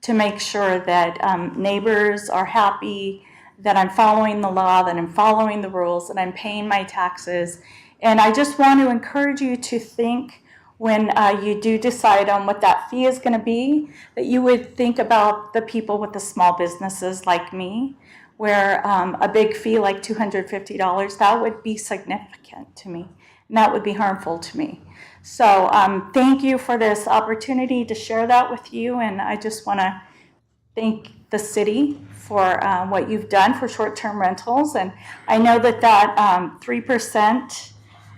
to make sure that neighbors are happy, that I'm following the law, that I'm following the rules, that I'm paying my taxes. And I just want to encourage you to think when you do decide on what that fee is going to be, that you would think about the people with the small businesses like me, where a big fee like $250, that would be significant to me, and that would be harmful to me. So thank you for this opportunity to share that with you, and I just want to thank the city for what you've done for short-term rentals. And I know that 3%,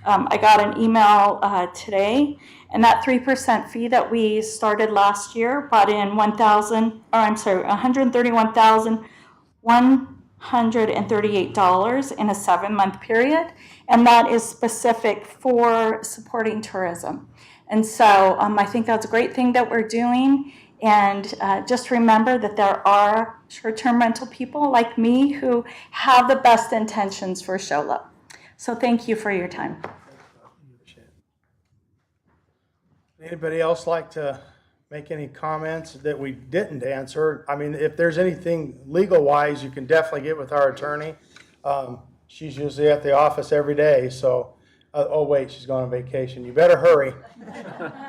I got an email today, and that 3% fee that we started last year brought in $131,138 in a 7-month period, and that is specific for supporting tourism. And so I think that's a great thing that we're doing. And just remember that there are short-term rental people like me who have the best intentions for Show Love. So thank you for your time. Anybody else like to make any comments that we didn't answer? I mean, if there's anything legal-wise, you can definitely get with our attorney. She's usually at the office every day, so, oh wait, she's going on vacation. You better hurry.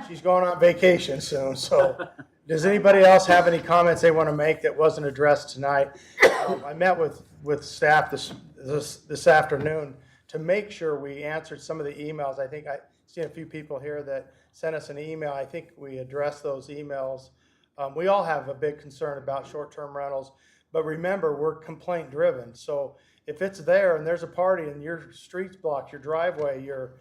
She's going on vacation soon, so. Does anybody else have any comments they want to make that wasn't addressed tonight? I met with staff this afternoon to make sure we answered some of the emails. I think I seen a few people here that sent us an email. I think we addressed those emails. We all have a big concern about short-term rentals, but remember, we're complaint driven. So if it's there and there's a party and your street's blocked, your driveway, your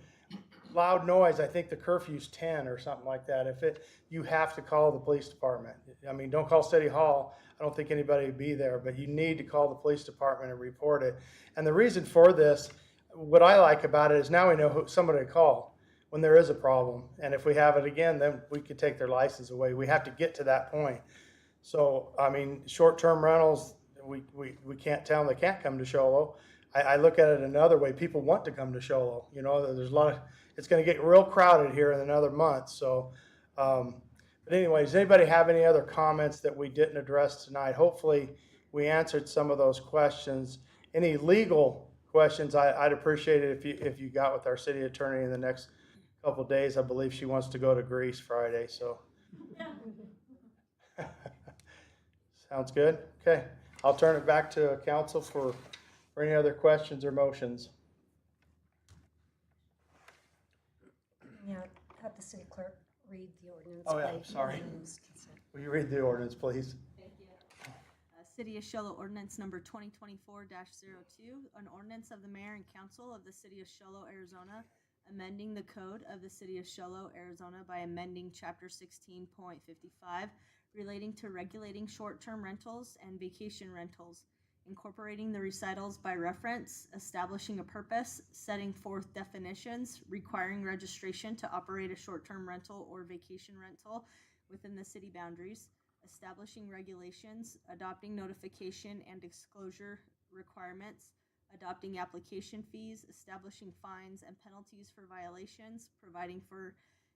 loud noise, I think the curfew's 10 or something like that. You have to call the police department. I mean, don't call City Hall. I don't think anybody would be there, but you need to call the police department and report it. And the reason for this, what I like about it is now we know somebody to call when there is a problem. And if we have it again, then we could take their license away. We have to get to that point. So, I mean, short-term rentals, we can't tell them they can't come to Show Low. I look at it another way. People want to come to Show Low. You know, there's a lot of, it's going to get real crowded here in another month. So, but anyways, does anybody have any other comments that we didn't address tonight? Hopefully we answered some of those questions. Any legal questions, I'd appreciate it if you got with our city attorney in the next couple of days. I believe she wants to go to Greece Friday. So Sounds good? Okay, I'll turn it back to council for any other questions or motions. Yeah, have the city clerk read the ordinance. Oh, yeah, by sorry. unanimous consent. Will you read the ordinance, please? Thank you. City of Show Low Ordinance Number 2024-02, an ordinance of the mayor and council of the City of Show Low, Arizona, amending the code of the City of Show Low, Arizona by amending Chapter 16.55 relating to regulating short-term rentals and vacation rentals, incorporating the recitals by reference, establishing a purpose, setting forth definitions, requiring registration to operate a short-term rental or vacation rental within the city boundaries, establishing regulations, adopting notification and disclosure requirements, adopting application fees, establishing fines and penalties for violations, providing for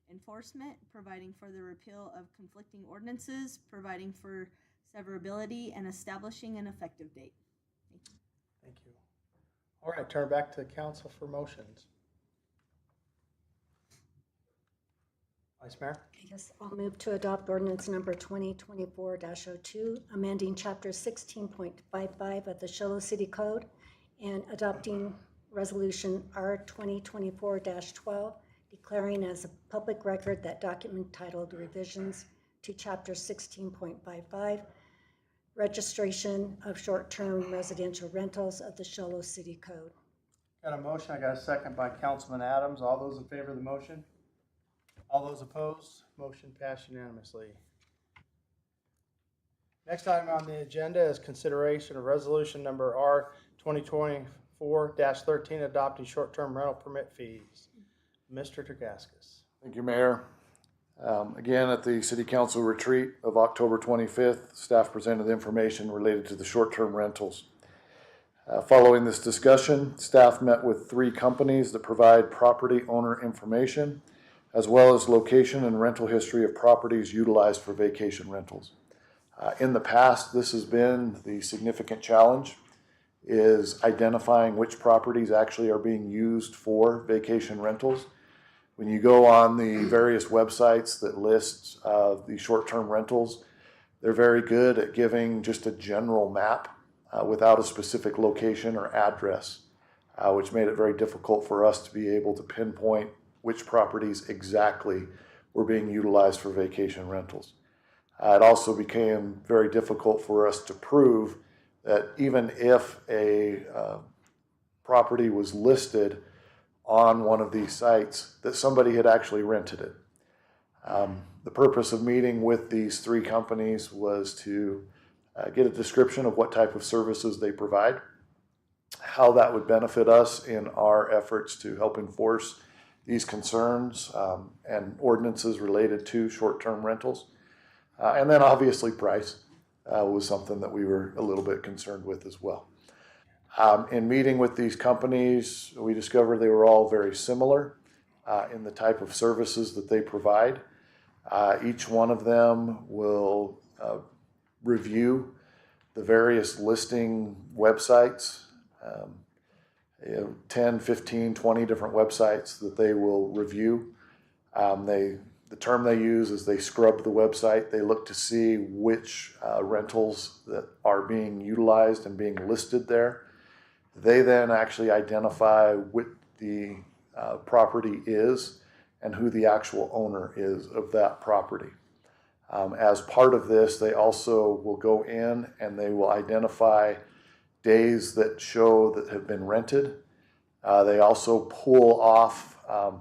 enforcement, providing for the repeal of conflicting ordinances, providing for severability, and establishing an effective date. Thank you. Thank you. All right, turn back to council for motions. Vice Mayor? Yes, I'll move to adopt ordinance number 2024-02, amending chapter 16.55 of the Show Low City Code and adopting resolution R 2024-12, declaring as a public record that document titled revisions to chapter 16.55, registration of short-term residential rentals of the Show Low City Code. Got a motion, I got a second by Councilman Adams. All those in favor of the motion? All those opposed? Motion passed unanimously. Next item on the agenda is consideration of resolution number R 2024-13, adopting short-term rental permit fees. Mr. Turgaskis. Thank you, Mayor. Again, at the City Council retreat of October 25th, staff presented information related to the short-term rentals. Following this discussion, staff met with 3 companies that provide property owner information, as well as location and rental history of properties utilized for vacation rentals. In the past, this has been the significant challenge, is identifying which properties actually are being used for vacation rentals. When you go on the various websites that list the short-term rentals, they're very good at giving just a general map without a specific location or address, which made it very difficult for us to be able to pinpoint which properties exactly were being utilized for vacation rentals. It also became very difficult for us to prove that even if a property was listed on one of these sites, that somebody had actually rented it. The purpose of meeting with these 3 companies was to get a description of what type of services they provide, how that would benefit us in our efforts to help enforce these concerns and ordinances related to short-term rentals. And then obviously price was something that we were a little bit concerned with as well. In meeting with these companies, we discovered they were all very similar in the type of services that they provide. Each one of them will review the various listing websites, 10, 15, 20 different websites that they will review. The term they use is they scrub the website. They look to see which rentals that are being utilized and being listed there. They then actually identify what the property is and who the actual owner is of that property. As part of this, they also will go in and they will identify days that show that have been rented. They also pull off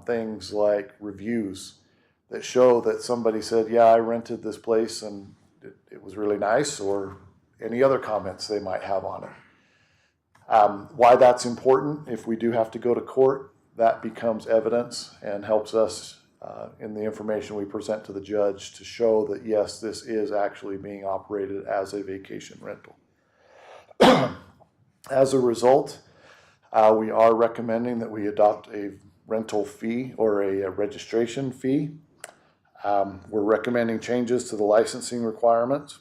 things like reviews that show that somebody said, yeah, I rented this place and it was really nice, or any other comments they might have on it. Why that's important, if we do have to go to court, that becomes evidence and helps us in the information we present to the judge to show that, yes, this is actually being operated as a vacation rental. As a result, we are recommending that we adopt a rental fee or a registration fee. We're recommending changes to the licensing requirements.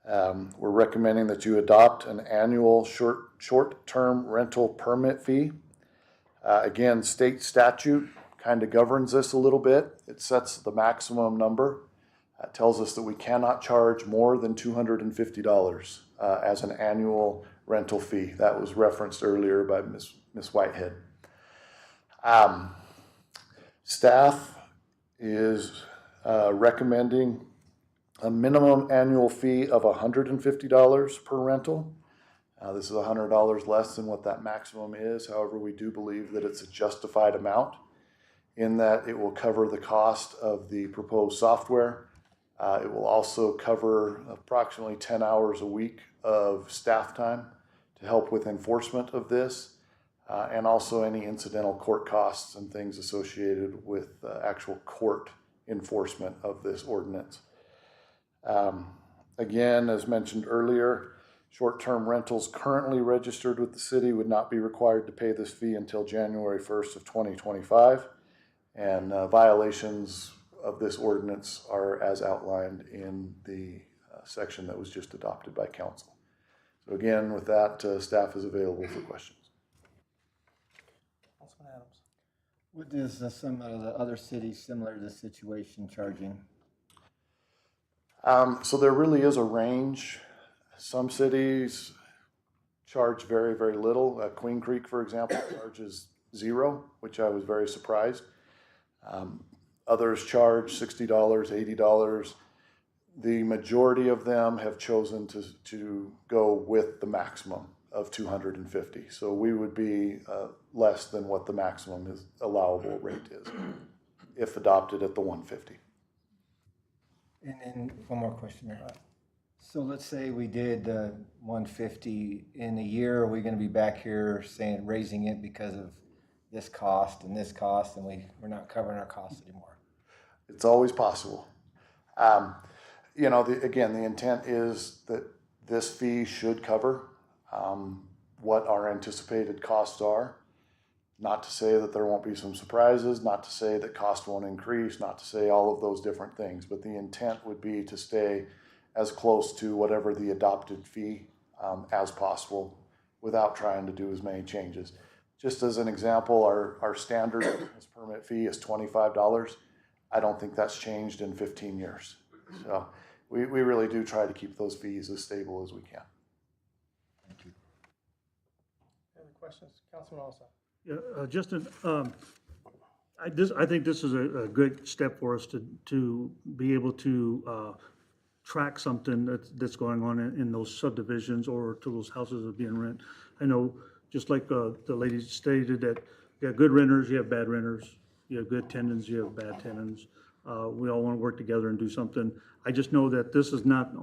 We're recommending that you adopt an annual short-term rental permit fee. Again, state statute kind of governs this a little bit. It sets the maximum number tells us that we cannot charge more than $250 as an annual rental fee. That was referenced earlier by Ms. Whitehead. Staff is recommending a minimum annual fee of $150 per rental. This is $100 less than what that maximum is. However, we do believe that it's a justified amount in that it will cover the cost of the proposed software. It will also cover approximately 10 hours a week of staff time to help with enforcement of this, and also any incidental court costs and things associated with actual court enforcement of this ordinance. Again, as mentioned earlier, short-term rentals currently registered with the city would not be required to pay this fee until January 1st of 2025. And violations of this ordinance are as outlined in the section that was just adopted by council. So again, with that, staff is available for questions. Councilman Adams. What is some of the other cities similar to this situation charging? So there really is a range. Some cities charge very, very little. Queen Creek, for example, charges $0, which I was very surprised. Others charge $60, $80. The majority of them have chosen to go with the maximum of $250. So we would be less than what the maximum allowable rate is if adopted at the $150. And then one more question there. So let's say we did $150 in a year. Are we going to be back here saying raising it because of this cost, and we're not covering our costs anymore? It's always possible. Again, the intent is that this fee should cover what our anticipated costs are. Not to say that there won't be some surprises, not to say that cost won't increase, not to say all of those different things, but the intent would be to stay as close to whatever the adopted fee as possible without trying to do as many changes. Just as an example, our standard business permit fee is $25. I don't think that's changed in 15 years. So we really do try to keep those fees as stable as we can. Thank you. Any questions? Councilman Alsop. Yeah, Justin, I think this is a good step for us to be able to track something that's going on in those subdivisions or to those houses that are being rented. I know, just like the lady stated, that you have good renters, you have bad renters, you have good tenants, you have bad tenants. We all want to work together and do something. I just know that this is not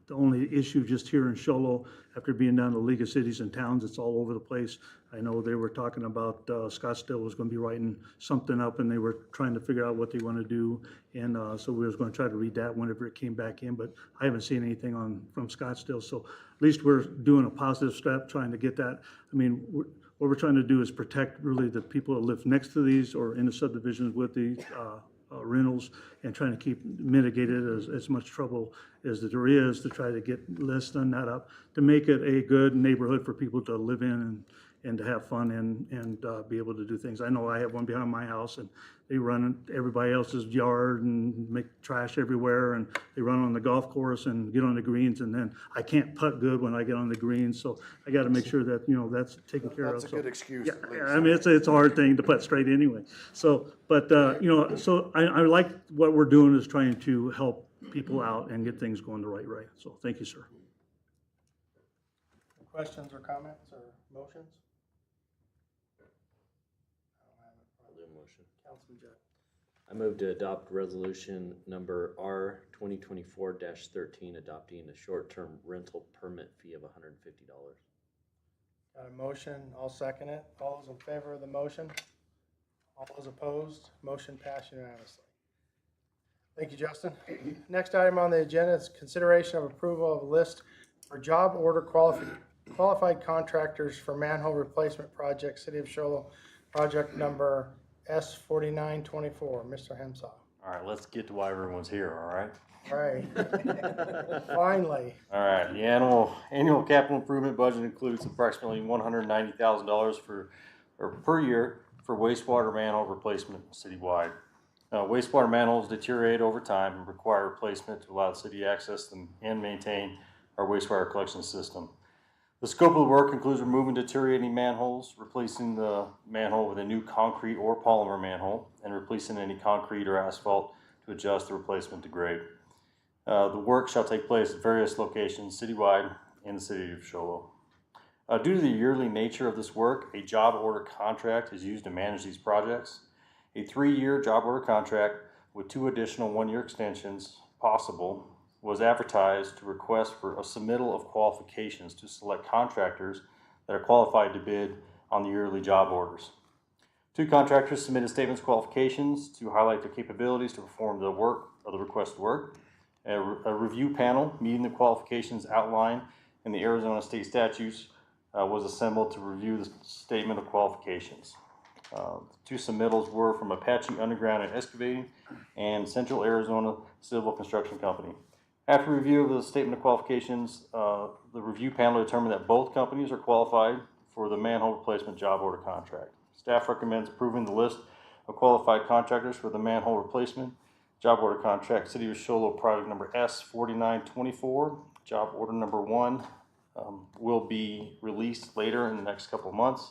the only issue just here in Show Low. After being down to the League of Cities and Towns, it's all over the place. I know they were talking about Scottsdale was going to be writing something up, and they were trying to figure out what they want to do. And so we was going to try to read that whenever it came back in, but I haven't seen anything from Scottsdale. So at least we're doing a positive step, trying to get that. I mean, what we're trying to do is protect really the people that live next to these or in the subdivisions with these rentals, and trying to mitigate it as much trouble as there is to try to get less than that up, to make it a good neighborhood for people to live in and to have fun and be able to do things. I know I have one behind my house, and they run everybody else's yard and make trash everywhere, and they run on the golf course and get on the greens, and then I can't putt good when I get on the greens, so I got to make sure that, that's taken care of. That's a good excuse. Yeah, I mean, it's a hard thing to putt straight anyway. So, but, so I like what we're doing is trying to help people out and get things going the right way. So thank you, sir. Questions or comments or motions? I'll do a motion. Councilman Judd. I move to adopt resolution number R 2024-13, adopting a short-term rental permit fee of $150. Got a motion, I'll second it. All those in favor of the motion? All those opposed? Motion passed unanimously. Thank you, Justin. Next item on the agenda is consideration of approval of a list for job order qualified contractors for manhole replacement project, City of Show Low, project number S4924. Mr. Hemsaw. All right, let's get to why everyone's here, all right? All right. Finally. All right, the annual capital improvement budget includes approximately $190,000 per year for wastewater manhole replacement citywide. Wastewater manholes deteriorate over time and require replacement to allow the city to access them and maintain our wastewater collection system. The scope of the work includes removing deteriorating manholes, replacing the manhole with a new concrete or polymer manhole, and replacing any concrete or asphalt to adjust the replacement to grade. The work shall take place at various locations citywide in the city of Show Low. Due to the yearly nature of this work, a job order contract is used to manage these projects. A 3-year job order contract with 2 additional 1-year extensions possible was advertised to request for a submittal of qualifications to select contractors that are qualified to bid on the yearly job orders. 2 contractors submitted statements of qualifications to highlight their capabilities to perform the work of the requested work. A review panel meeting the qualifications outlined in the Arizona state statutes was assembled to review the statement of qualifications. 2 submittals were from Apache Underground and Excavating and Central Arizona Civil Construction Company. After review of the statement of qualifications, the review panel determined that both companies are qualified for the manhole replacement job order contract. Staff recommends approving the list of qualified contractors for the manhole replacement job order contract. City of Show Low project number S4924, job order number 1 will be released later in the next couple of months,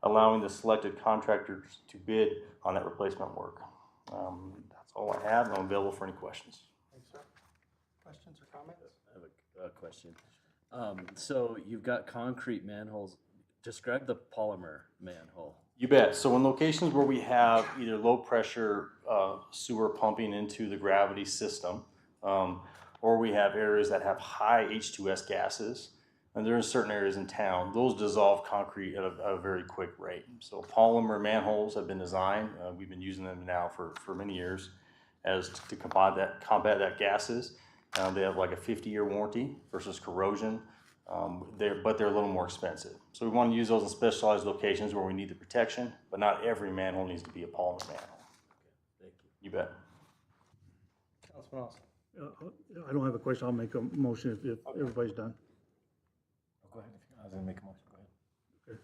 allowing the selected contractors to bid on that replacement work. That's all I have, and I'm available for any questions. Thanks, sir. Questions or comments? I have a question. So you've got concrete manholes. Describe the polymer manhole. You bet. So in locations where we have either low pressure sewer pumping into the gravity system, or we have areas that have high H2S gases, and there are certain areas in town, those dissolve concrete at a very quick rate. So polymer manholes have been designed. We've been using them now for many years as to combat that gases. They have like a 50-year warranty versus corrosion, but they're a little more expensive. So we want to use those in specialized locations where we need the protection, but not every manhole needs to be a polymer manhole. Thank you. You bet. Councilman Austin. I don't have a question. I'll make a motion if everybody's done. Go ahead. I was gonna make a motion. Go ahead.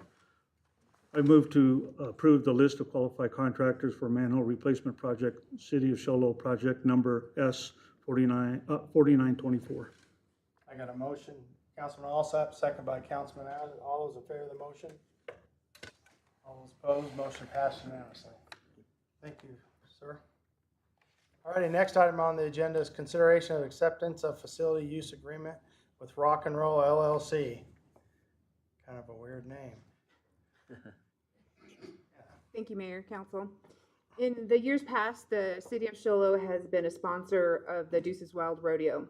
I move to approve the list of qualified contractors for manhole replacement project, City of Show Low project number S4924. I got a motion, Councilman Alsop, second by Councilman Allen. All those in favor of the motion? All those opposed, motion passed unanimously. Thank you, sir. All righty, next item on the agenda is consideration of acceptance of facility use agreement with Rock and Roll LLC. Kind of a weird name. Thank you, Mayor, Council. In the years past, the City of Show Low has been a sponsor of the Deuces Wild Rodeo.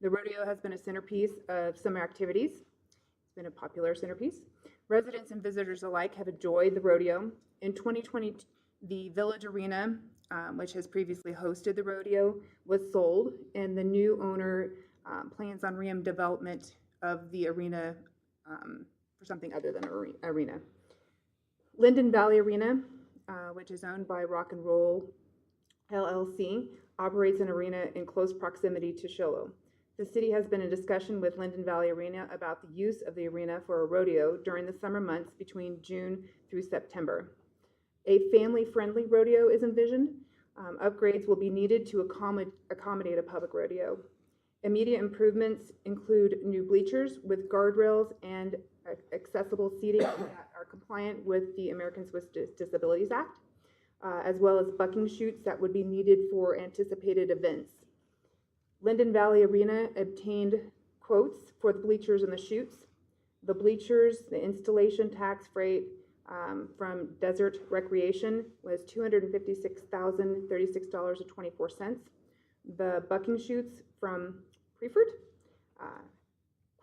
The rodeo has been a centerpiece of summer activities. It's been a popular centerpiece. Residents and visitors alike have enjoyed the rodeo. In 2020, the Village Arena, which has previously hosted the rodeo, was sold, and the new owner plans on redevelopment of the arena for something other than an arena. Linden Valley Arena, which is owned by Rock and Roll LLC, operates an arena in close proximity to Show Low. The city has been in discussion with Linden Valley Arena about the use of the arena for a rodeo during the summer months between June through September. A family-friendly rodeo is envisioned. Upgrades will be needed to accommodate a public rodeo. Immediate improvements include new bleachers with guardrails and accessible seating that are compliant with the Americans with Disabilities Act, as well as bucking chutes that would be needed for anticipated events. Linden Valley Arena obtained quotes for the bleachers and the chutes. The bleachers, the installation tax freight from Desert Recreation was $256,036.24. The bucking chutes from Preford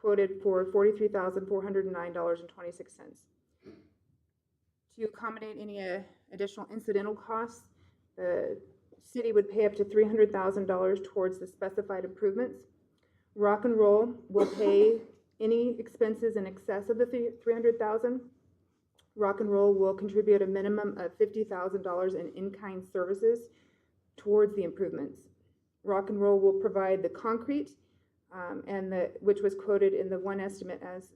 quoted for $43,409.26. To accommodate any additional incidental costs, the city would pay up to $300,000 towards the specified improvements. Rock and Roll will pay any expenses in excess of the $300,000. Rock and Roll will contribute a minimum of $50,000 in-kind services towards the improvements. Rock and Roll will provide the concrete, which was quoted in the one estimate as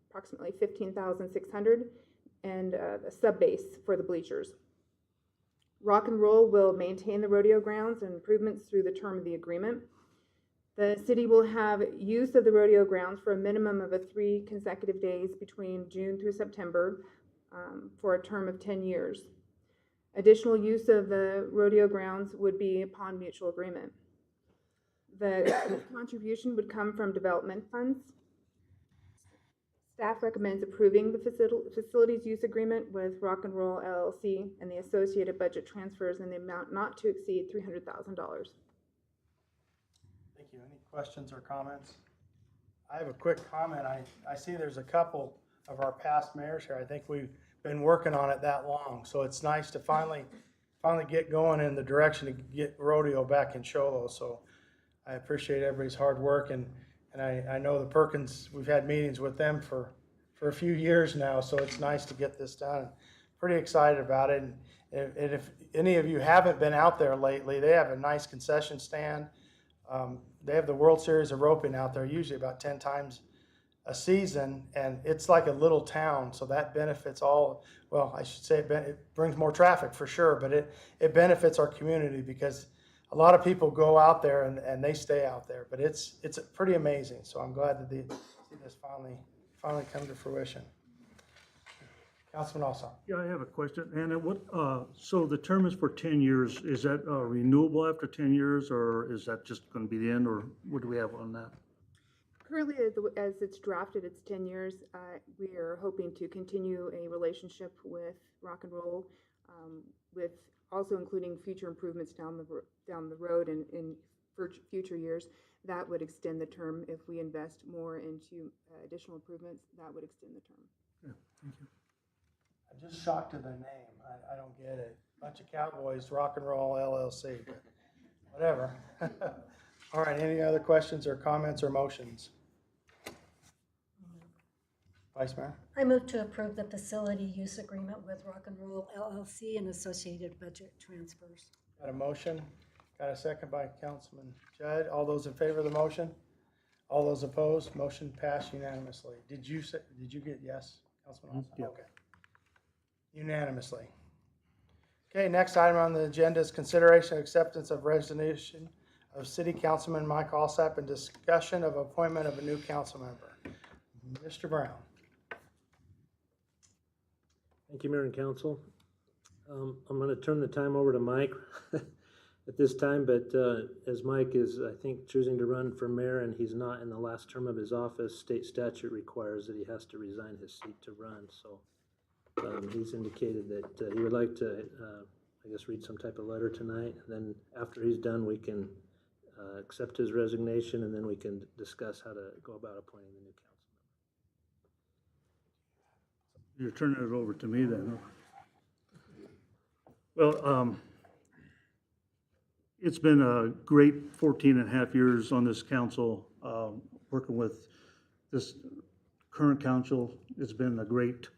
approximately $15,600, and a sub base for the bleachers. Rock and Roll will maintain the rodeo grounds and improvements through the term of the agreement. The city will have use of the rodeo grounds for a minimum of 3 consecutive days between June through September for a term of 10 years. Additional use of the rodeo grounds would be upon mutual agreement. The contribution would come from development funds. Staff recommends approving the facilities use agreement with Rock and Roll LLC and the associated budget transfers in the amount not to exceed $300,000. Thank you. Any questions or comments? I have a quick comment. I see there's a couple of our past mayors here. I think we've been working on it that long, so it's nice to finally get going in the direction to get rodeo back in Show Low. So I appreciate everybody's hard work, and I know the Perkins, we've had meetings with them for a few years now, so it's nice to get this done. Pretty excited about it. And if any of you haven't been out there lately, they have a nice concession stand. They have the World Series of Roping out there, usually about 10 times a season, and it's like a little town, so that benefits all, well, I should say it brings more traffic for sure, but it benefits our community because a lot of people go out there and they stay out there, but it's pretty amazing. So I'm glad to see this finally come to fruition. Councilman Alsop. Yeah, I have a question. And so the term is for 10 years. Is that renewable after 10 years, or is that just going to be the end, or what do we have on that? Currently, as it's drafted, it's 10 years. We are hoping to continue a relationship with Rock and Roll, with also including future improvements down the road and in future years. That would extend the term. If we invest more into additional improvements, that would extend the term. Yeah, thank you. I'm just shocked at the name. I don't get it. Bunch of cowboys, Rock and Roll LLC, but whatever. All right, any other questions or comments or motions? Vice Mayor? I move to approve the facility use agreement with Rock and Roll LLC and associated budget transfers. Got a motion? Got a second by Councilman Judd. All those in favor of the motion? All those opposed? Motion passed unanimously. Did you get yes, Councilman Olson? Yeah. Okay. Unanimously. Okay, next item on the agenda is consideration and acceptance of resignation of City Councilman Mike Alsop and discussion of appointment of a new council member. Mr. Brown. Thank you, Mayor and Council. I'm going to turn the time over to Mike at this time, but as Mike is, I think, choosing to run for mayor and he's not in the last term of his office, state statute requires that he has to resign his seat to run. So he's indicated that he would like to, I guess, read some type of letter tonight. And then after he's done, we can accept his resignation, and then we can discuss how to go about appointing the new council. You're turning it over to me then. Well, it's been a great 14 and a half years on this council, working with this current council. It's been a great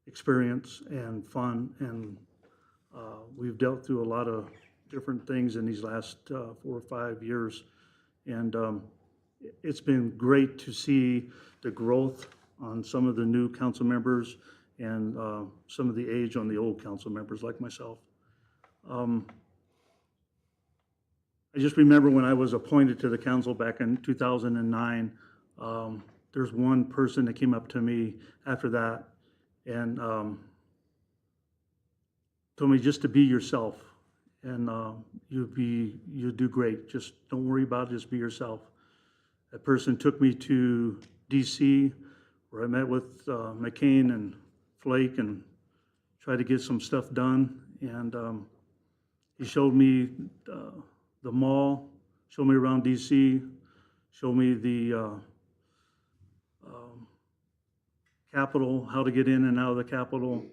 experience and fun, and we've dealt through a lot of different things in these last 4 or 5 years, and it's been great to see the growth on some of the new council members and some of the age on the old council members like myself. I just remember when I was appointed to the council back in 2009, there's one person that came up to me after that and told me just to be yourself, and you'll do great. Just don't worry about it, just be yourself. That person took me to DC, where I met with McCain and Flake and tried to get some stuff done. And he showed me the mall, showed me around DC, showed me the Capitol, how to get in and out of the Capitol.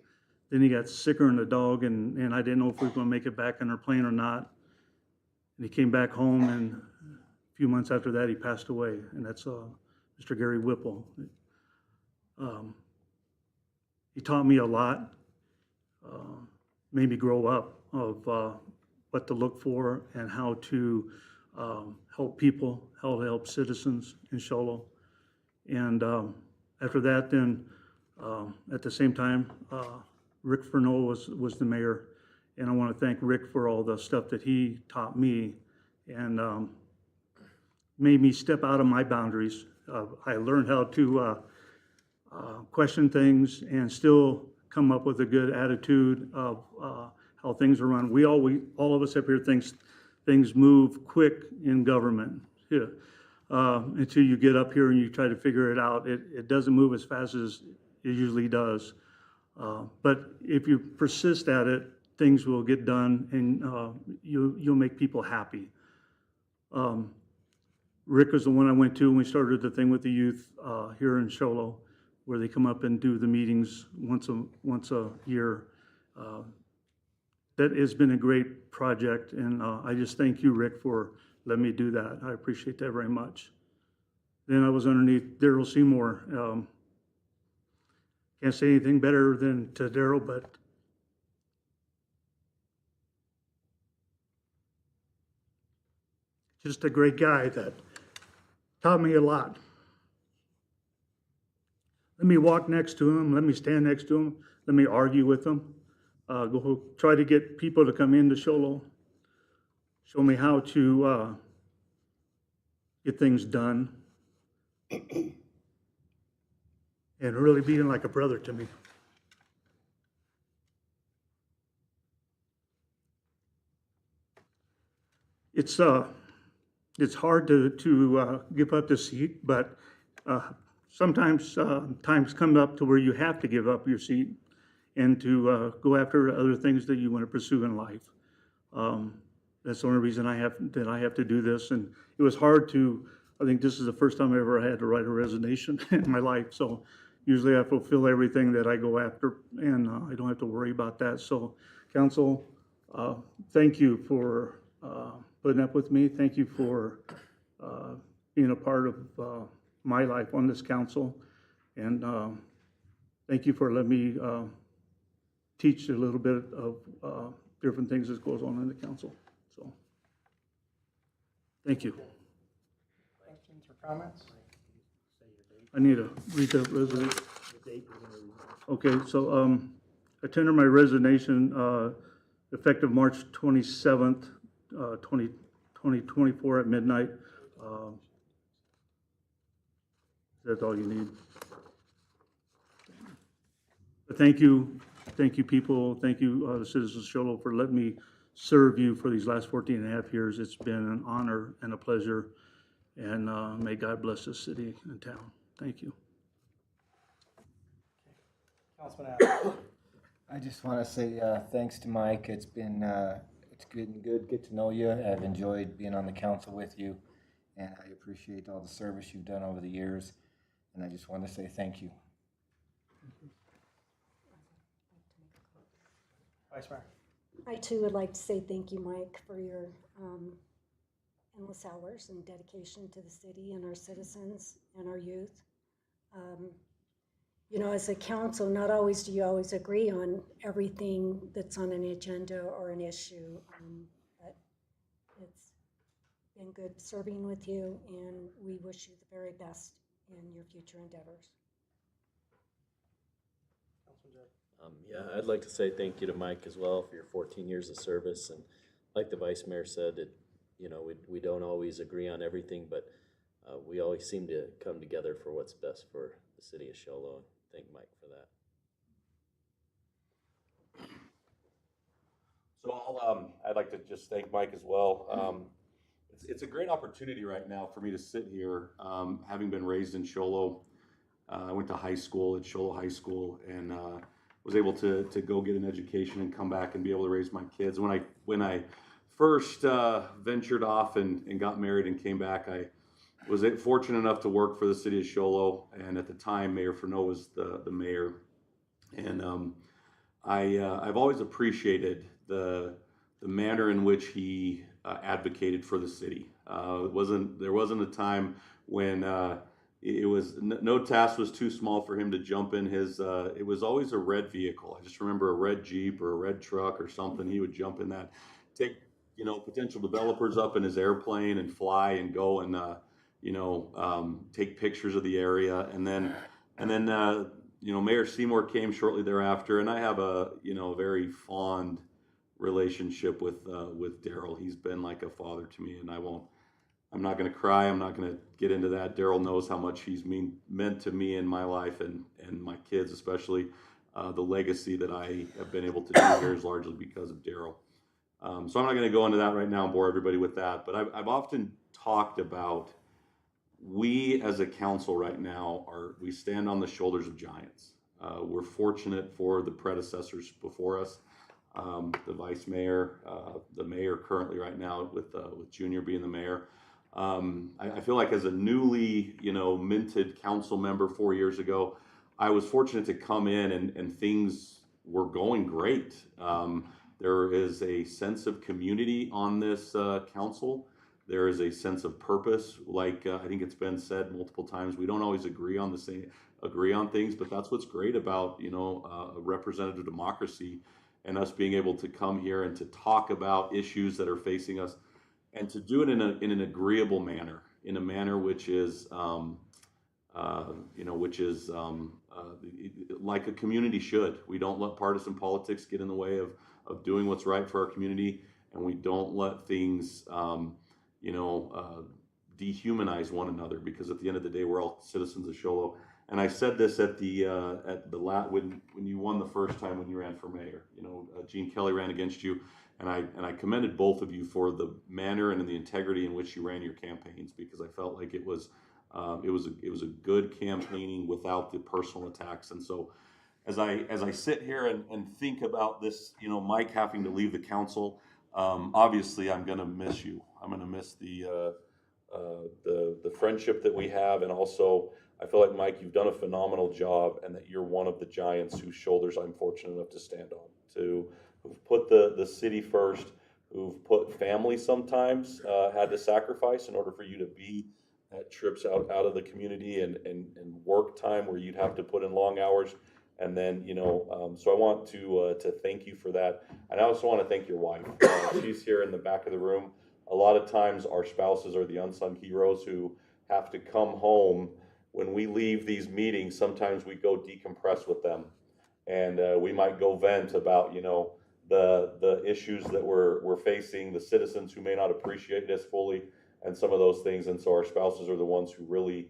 Then he got sicker than a dog, and I didn't know if we were going to make it back on our plane or not. And he came back home, and a few months after that, he passed away. And that's Mr. Gary Whipple. He taught me a lot, made me grow up of what to look for and how to help people, how to help citizens in Show Low. And after that, then at the same time, Rick Furneaux was the mayor, and I want to thank Rick for all the stuff that he taught me and made me step out of my boundaries. I learned how to question things and still come up with a good attitude of how things are run. We all of us up here thinks things move quick in government. Yeah. Until you get up here and you try to figure it out, it doesn't move as fast as it usually does. But if you persist at it, things will get done, and you'll make people happy. Rick was the one I went to when we started the thing with the youth here in Show Low, where they come up and do the meetings once a year. That has been a great project, and I just thank you, Rick, for letting me do that. I appreciate that very much. Then I was underneath Daryl Seymour. Can't say anything better than to Daryl, but just a great guy that taught me a lot. Let me walk next to him, let me stand next to him, let me argue with him, go try to get people to come into Show Low, show me how to get things done, and really being like a brother to me. It's hard to give up the seat, but sometimes times come up to where you have to give up your seat and to go after other things that you want to pursue in life. That's the only reason I have to do this. And it was hard to, I think this is the first time I ever had to write a resignation in my life. So usually I fulfill everything that I go after, and I don't have to worry about that. So council, thank you for putting up with me. Thank you for being a part of my life on this council. And thank you for letting me teach a little bit of different things that goes on in the council. So, thank you. Questions or comments? I need to read the resolution. Okay, so I tender my resignation effective March 27th, 2024 at midnight. That's all you need. But thank you people, thank you the citizens of Show Low for letting me serve you for these last 14 and a half years. It's been an honor and a pleasure, and may God bless this city and town. Thank you. Councilman Adams. I just want to say thanks to Mike. It's been it's good get to know you. I've enjoyed being on the council with you, and I appreciate all the service you've done over the years. And I just want to say thank you. Vice Mayor. I too would like to say thank you, Mike, for your endless hours and dedication to the city and our citizens and our youth. You know, as a council, not always do you always agree on everything that's on an agenda or an issue, but it's been good serving with you, and we wish you the very best in your future endeavors. Yeah, I'd like to say thank you to Mike as well for your 14 years of service. And like the Vice Mayor said, we don't always agree on everything, but we always seem to come together for what's best for the city of Show Low. And thank Mike for that. So I'd like to just thank Mike as well. It's a great opportunity right now for me to sit here, having been raised in Show Low. I went to high school at Show Low High School, and was able to go get an education and come back and be able to raise my kids. When I first ventured off and got married and came back, I was fortunate enough to work for the city of Show Low, and at the time Mayor Furneaux was the mayor. And I've always appreciated the manner in which he advocated for the city. There wasn't a time when it was no task was too small for him to jump in his. It was always a red vehicle. I just remember a red Jeep or a red truck or something. He would jump in that, take potential developers up in his airplane and fly and go and take pictures of the area, and then Mayor Seymour came shortly thereafter, and I have a very fond relationship with Daryl. He's been like a father to me, and I'm not going to cry. I'm not going to get into that. Daryl knows how much he's meant to me in my life and my kids, especially. The legacy that I have been able to do here is largely because of Daryl. So I'm not going to go into that right now and bore everybody with that, but I've often talked about we as a council right now we stand on the shoulders of giants. We're fortunate for the predecessors before us, the vice mayor, the mayor currently right now with Junior being the mayor. I feel like as a newly, minted council member 4 years ago, I was fortunate to come in and things were going great. There is a sense of community on this council. There is a sense of purpose. Like I think it's been said multiple times, we don't always agree on things, but that's what's great about a representative democracy and us being able to come here and to talk about issues that are facing us, and to do it in an agreeable manner, in a manner which is like a community should. We don't let partisan politics get in the way of doing what's right for our community, and we don't let things dehumanize one another, because at the end of the day, we're all citizens of Show Low. And I said this when you won the first time when you ran for mayor. Gene Kelly ran against you, and I commended both of you for the manner and the integrity in which you ran your campaigns, because I felt like it was a good campaigning without the personal attacks. And so as I sit here and think about this, Mike having to leave the council, obviously I'm going to miss you. I'm going to miss the friendship that we have, and also I feel like, Mike, you've done a phenomenal job, and that you're one of the giants whose shoulders I'm fortunate enough to stand on, who've put the city first, who've put family sometimes had to sacrifice in order for you to be at trips out of the community and work time where you'd have to put in long hours. And then, so I want to thank you for that. And I also want to thank your wife. She's here in the back of the room. A lot of times our spouses are the unsung heroes who have to come home. When we leave these meetings, sometimes we go decompress with them, and we might go vent about, the issues that we're facing, the citizens who may not appreciate this fully, and some of those things. And so our spouses are the ones who really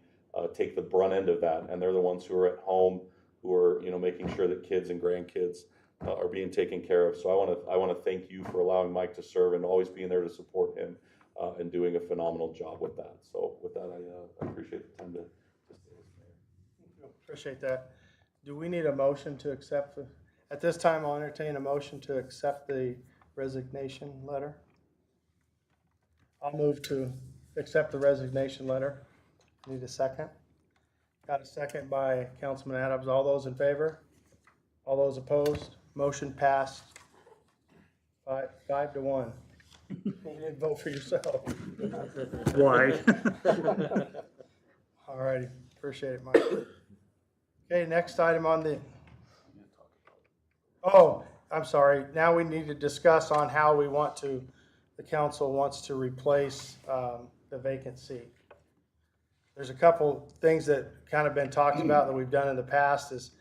take the brunt end of that, and they're the ones who are at home, who are making sure that kids and grandkids are being taken care of. So I want to thank you for allowing Mike to serve and always being there to support him and doing a phenomenal job with that. So with that, I appreciate the time to stay as mayor. Appreciate that. Do we need a motion to accept at this time? I'll entertain a motion to accept the resignation letter. I'll move to accept the resignation letter. Need a second? Got a second by Councilman Adams. All those in favor? All those opposed? Motion passed 5-1. You didn't vote for yourself. Why? All righty, appreciate it, Mike. Okay, next item on the, I'm sorry. Now we need to discuss on how the council wants to replace the vacant seat. There's a couple things that kind of been talked about that we've done in the past, is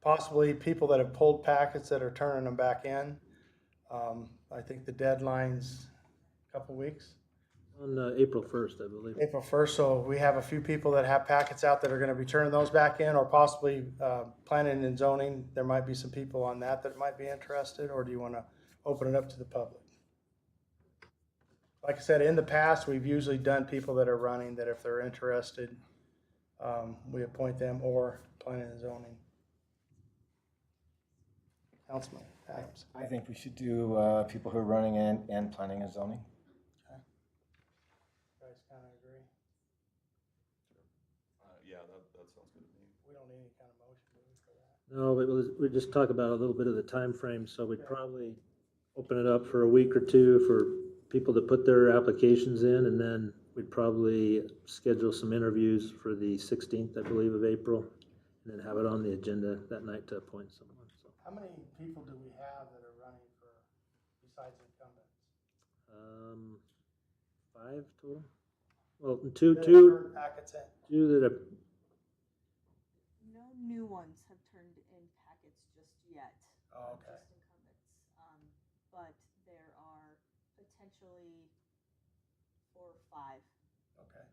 possibly people that have pulled packets that are turning them back in. I think the deadline's a couple weeks. On April 1st, I believe. April 1st, so we have a few people that have packets out that are going to be turning those back in, or possibly planning and zoning. There might be some people on that might be interested, or do you want to open it up to the public? Like I said, in the past, we've usually done people that are running, that if they're interested, we appoint them, or planning and zoning. Councilman Adams. I think we should do people who are running and planning and zoning. Guys kind of agree? Yeah, that sounds good to me. We don't need any kind of motion for that. No, but we just talk about a little bit of the time frame, so we'd probably open it up for a week or two for people to put their applications in, and then we'd probably schedule some interviews for the 16th, I believe, of April, and then have it on the agenda that night to appoint someone. So, How many people do we have that are running besides incumbents? 5 total. Well, two Packets in. that are. No new ones have turned in packets just yet. Oh, okay. Just incumbents. But there are potentially 4 or 5 Okay.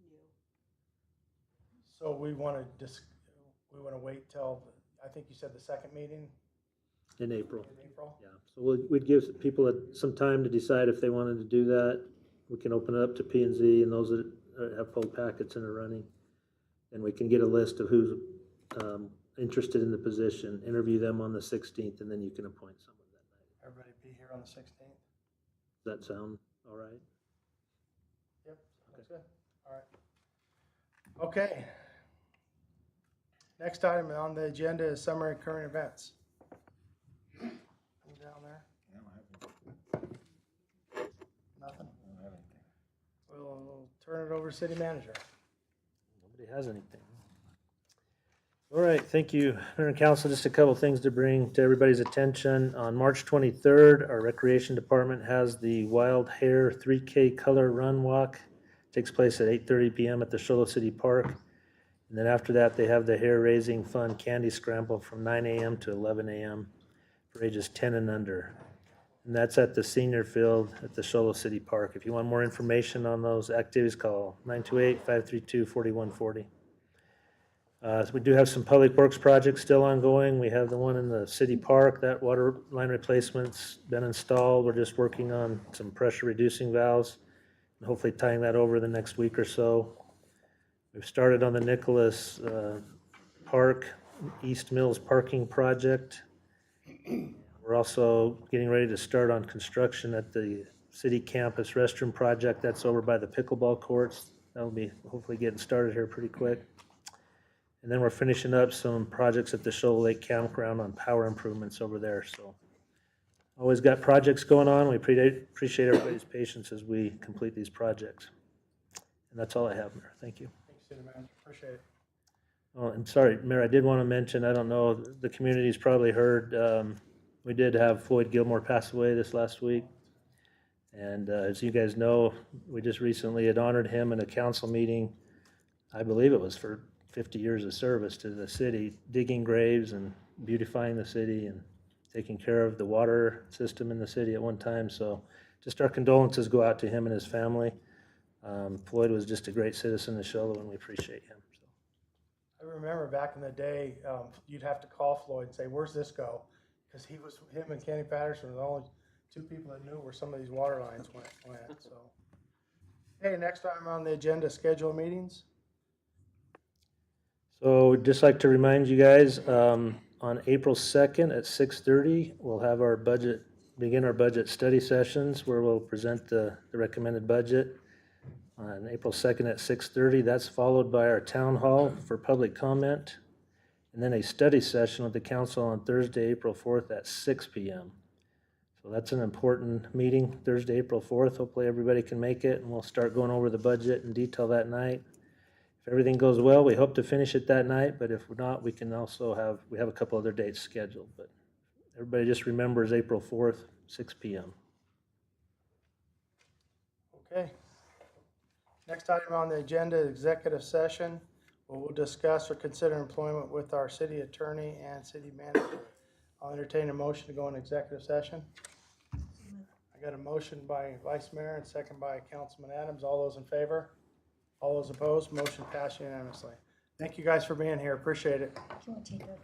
new. So we want to wait till, I think you said the second meeting In April. in April? Yeah, so we'd give people some time to decide if they wanted to do that. We can open it up to P and Z and those that have full packets and are running. And we can get a list of who's interested in the position, interview them on the 16th, and then you can appoint someone that night. Everybody be here on the 16th? Does that sound all right? Yep, that's good. All right. Okay. Next item on the agenda is summary current events. Down there? Nothing? We'll turn it over to city manager. Nobody has anything. All right, thank you, Mayor and Council. Just a couple things to bring to everybody's attention. On March 23rd, our Recreation Department has the Wild Hare 3K Color Run Walk. Takes place at 8:30 p.m. at the Show City Park. And then after that, they have the Hair Raising Fun Candy Scramble from 9 a.m. to 11 a.m. for ages 10 and under. And that's at the senior field at the Show City Park. If you want more information on those activities, call 928-532-4140. So we do have some public works projects still ongoing. We have the one in the city park, that water line replacement's been installed. We're just working on some pressure reducing valves and hopefully tying that over the next week or so. We've started on the Nicholas Park East Mills parking project. We're also getting ready to start on construction at the city campus restroom project. That's over by the pickleball courts. That'll be hopefully getting started here pretty quick. And then we're finishing up some projects at the Shoal Lake Campground on power improvements over there. So always got projects going on. We appreciate everybody's patience as we complete these projects. And that's all I have, Mayor. Thank you. Thanks, city manager. Appreciate it. Oh, and sorry, Mayor, I did want to mention, I don't know, the community's probably heard, we did have Floyd Gilmore pass away this last week. And as you guys know, we just recently had honored him in a council meeting. I believe it was for 50 years of service to the city, digging graves and beautifying the city and taking care of the water system in the city at one time. So just our condolences go out to him and his family. Floyd was just a great citizen of Show, and we appreciate him. So. I remember back in the day, you'd have to call Floyd and say, "Where's this go?" Because him and Kenny Patterson were the only two people that knew where some of these water lines went. So, hey, next time on the agenda, schedule meetings. So we'd just like to remind you guys, on April 2nd at 6:30, we'll have begin our budget study sessions where we'll present the recommended budget. On April 2nd at 6:30, that's followed by our town hall for public comment. And then a study session with the council on Thursday, April 4th at 6 p.m. So that's an important meeting, Thursday, April 4th. Hopefully everybody can make it, and we'll start going over the budget in detail that night. If everything goes well, we hope to finish it that night, but if not, we can also have a couple other dates scheduled. But everybody just remembers April 4th, 6 p.m. Okay. Next item on the agenda is executive session, where we'll discuss or consider employment with our city attorney and city manager. I'll entertain a motion to go into executive session. I got a motion by Vice Mayor and second by Councilman Adams. All those in favor? All those opposed? Motion passed unanimously. Thank you guys for being here. Appreciate it. Can we take a